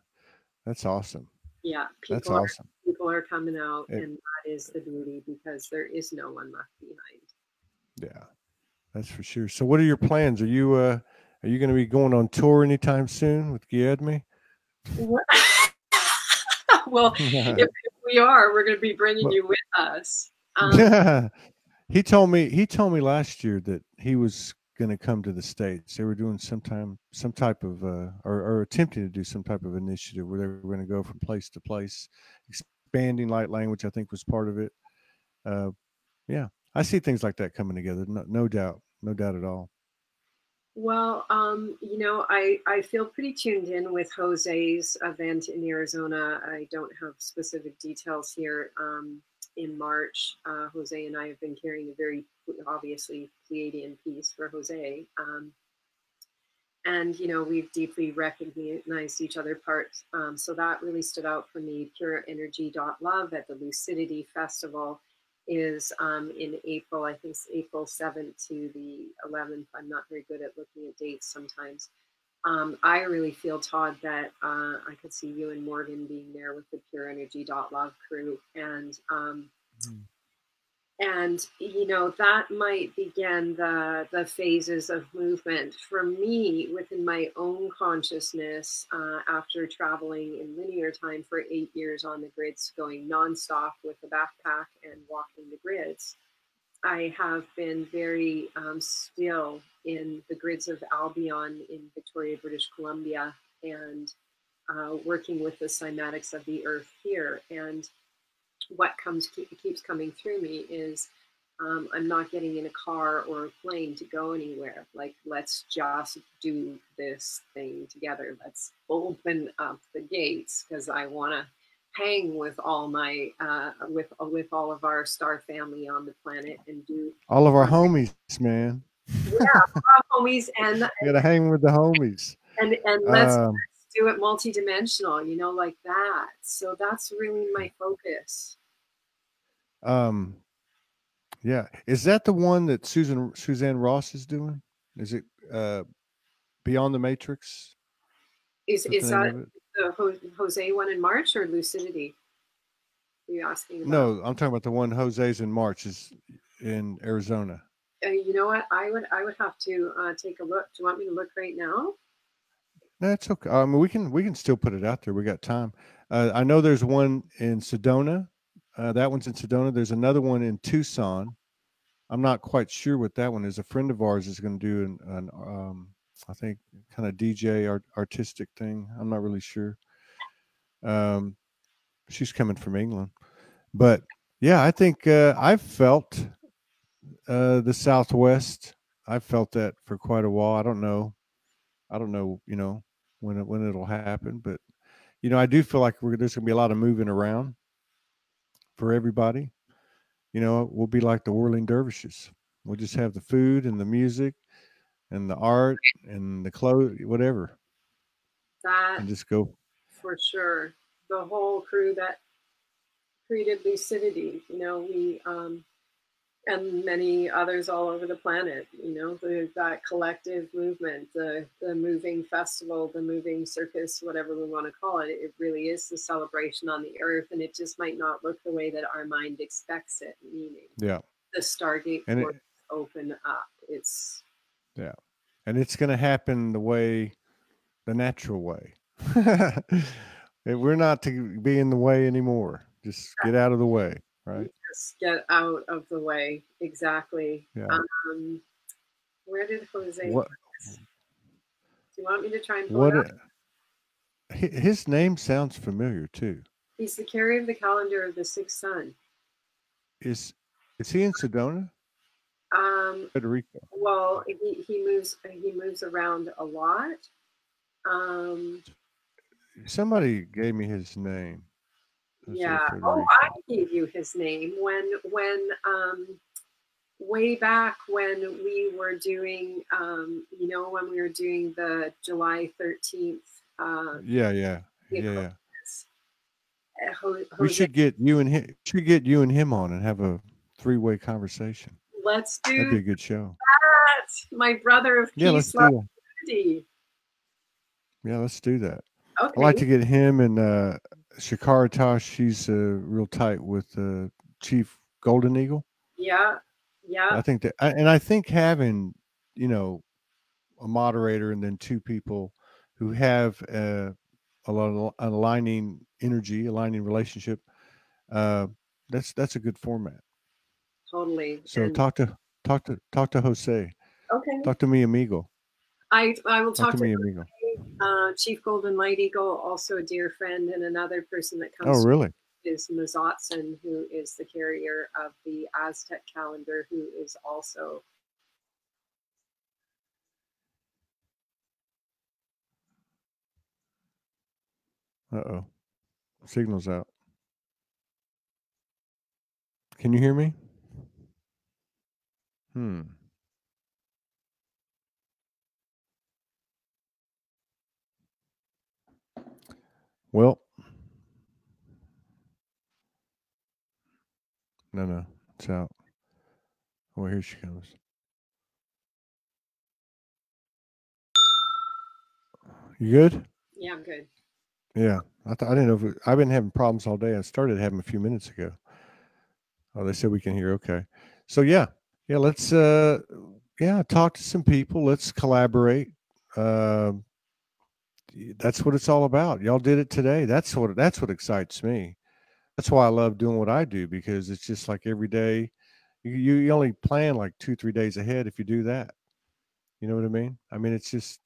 that's awesome. Yeah, that's awesome. People are coming out, and that is the beauty, because there is no one left behind. Yeah, that's for sure. So, what are your plans? Are you going to be going on tour anytime soon with Guillermo? Well, if we are, we're going to be bringing you with us. He told me last year that he was going to come to the States. They were doing some type of or attempting to do some type of initiative where they were going to go from place to place. Expanding light language, I think, was part of it. Yeah, I see things like that coming together. No doubt at all. Well, you know, I feel pretty tuned in with Jose's event in Arizona. I don't have specific details here. In March, Jose and I have been carrying a very obviously Pleiadian piece for Jose. And, you know, we've deeply recognized each other parts. So that really stood out for me. Pureenergy.love at the Lucidity Festival is in April. I think it's April 7th to the 11th. I'm not very good at looking at dates sometimes. I really feel, Todd, that I could see you and Morgan being there with the Pure Energy Love crew, and you know, that might begin the phases of movement for me within my own consciousness, after traveling in linear time for 8 years on the grids, going nonstop with a backpack and walking the grids. I have been very still in the grids of Albion in Victoria, British Columbia, and working with the cymatics of the earth here. And what keeps coming through me is, I'm not getting in a car or a plane to go anywhere. Like, let's just do this thing together. Let's open up the gates, because I want to hang with all my with all of our star family on the planet and do all of our homies, man. homies, and You gotta hang with the homies. And let's do it multidimensional, you know, like that. So that's really my focus. Yeah. Is that the one that Suzanne Ross is doing? Is it Beyond the Matrix? Is that the Jose one in March, or Lucidity? Are you asking about? No, I'm talking about the one Jose's in March, is in Arizona. You know what? I would have to take a look. Do you want me to look right now? That's okay. I mean, we can still put it out there. We got time. I know there's one in Sedona. That one's in Sedona. There's another one in Tucson. I'm not quite sure what that one is. A friend of ours is going to do an I think, kind of DJ artistic thing. I'm not really sure. She's coming from England, but yeah, I think I've felt the Southwest. I've felt that for quite a while. I don't know, you know, when it'll happen, but you know, I do feel like there's gonna be a lot of moving around for everybody. You know, we'll be like the whirling dervishes. We'll just have the food and the music and the art and the clothes, whatever, That and just go. for sure. The whole crew that created Lucidity, you know, we and many others all over the planet, you know, that collective movement, the moving festival, the moving circus, whatever we want to call it. It really is the celebration on the earth, and it just might not look the way that our mind expects it, meaning Yeah, the Stargate and portals open up. It's and it's going to happen the natural way. We're not to be in the way anymore. Just get out of the way, right? Just get out of the way. Exactly. Yeah. Where did Jose? What? Do you want me to try and pull What? it up? His name sounds familiar too. He's the carrier of the calendar of the sixth sun. Is he in Sedona? Federico. Well, he moves around a lot. Somebody gave me his name. Yeah. Oh, I gave you his name when way back when we were doing you know, when we were doing the July 13th. Yeah. Jose, We should get you and him on and have a three-way conversation. Let's do that'd be a good show. That. My brother of peace, love, and unity. Yeah, let's do that. Okay. I'd like to get him and Shakara Tosh. She's real tight with Chief Golden Eagle. Yeah. I think that, and I think having, you know, a moderator and then two people who have a lot of aligning energy, aligning relationship. That's a good format. Totally. So and talk to Jose. Okay. Talk to mi amigo. I will talk to mi amigo. Chief Golden Light Eagle, also a dear friend, and another person that comes. Oh, really? Is Mazatson, who is the carrier of the Aztec calendar, who is also. Uh-oh. Signal's out. Can you hear me? Well, no, it's out. Oh, here she comes. You good? Yeah, I'm good. Yeah. I didn't know if I've been having problems all day. I started having a few minutes ago. Oh, they said we can hear. Okay. So yeah, let's yeah, talk to some people. Let's collaborate. Uh, that's what it's all about. Y'all did it today. That's what excites me. That's why I love doing what I do, because it's just like every day. You only plan like 2-3 days ahead if you do that. You know what I mean? I mean, it's just,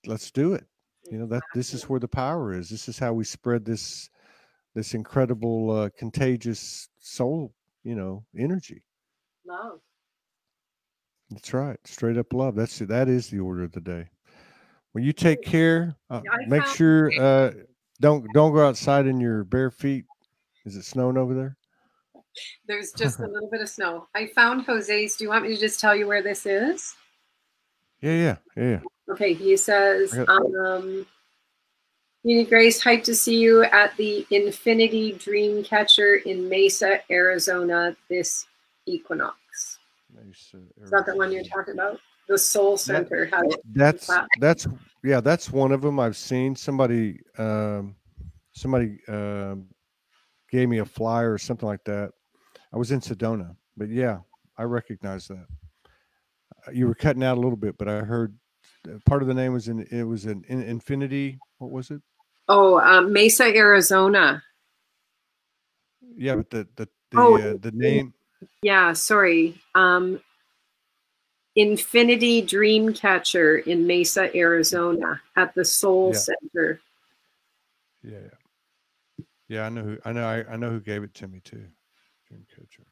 let's do it. That this is where the power is. This is how we spread this incredible contagious soul, energy. Love. That's right. Straight up love. That is the order of the day. Well, you take care. I Make found sure don't go outside in your bare feet. Is it snowing over there? there's just a little bit of snow. I found Jose's. Do you want me to just tell you where this is? Yeah. Okay, he says, I got, Unity Grace, hyped to see you at the Infinity Dreamcatcher in Mesa, Arizona this equinox. Is that the one you're talking about? The Soul Center. That's one of them I've seen. Somebody gave me a flyer or something like that. I was in Sedona, but yeah, I recognize that. You were cutting out a little bit, but I heard part of the name was an Infinity. What was it? Oh, Mesa, Arizona. Yeah, but the name. Yeah, sorry. Infinity Dreamcatcher in Mesa, Arizona, at the Soul Center. Yeah. I know who gave it to me too. Dreamcatcher.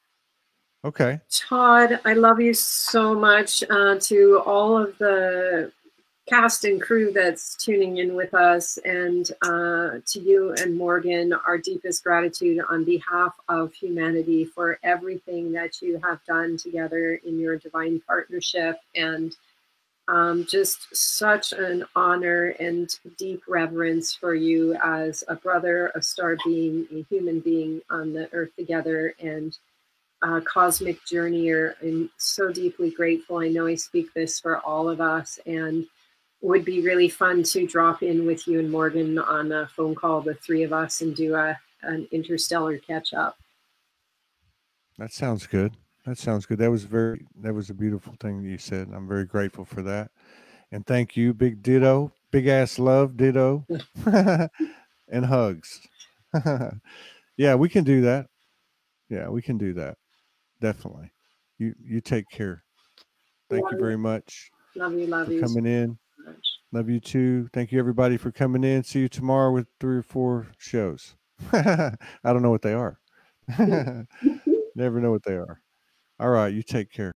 Okay. Todd, I love you so much. To all of the cast and crew that's tuning in with us, and to you and Morgan, our deepest gratitude on behalf of humanity for everything that you have done together in your divine partnership, and just such an honor and deep reverence for you as a brother, a star being, a human being on the earth together, and cosmic journeyer. I'm so deeply grateful. I know I speak this for all of us, and would be really fun to drop in with you and Morgan on a phone call, the three of us, and do an interstellar catch up. That sounds good. That was a beautiful thing that you said. I'm very grateful for that. And thank you. Big ditto, big ass love, ditto. And hugs. Yeah, we can do that. Yeah, we can do that. Definitely. You take care. Thank you very much. Love you. For coming in. Love you too. Thank you everybody for coming in. See you tomorrow with 3 or 4 shows. I don't know what they are. Never know what they are. All right, you take care.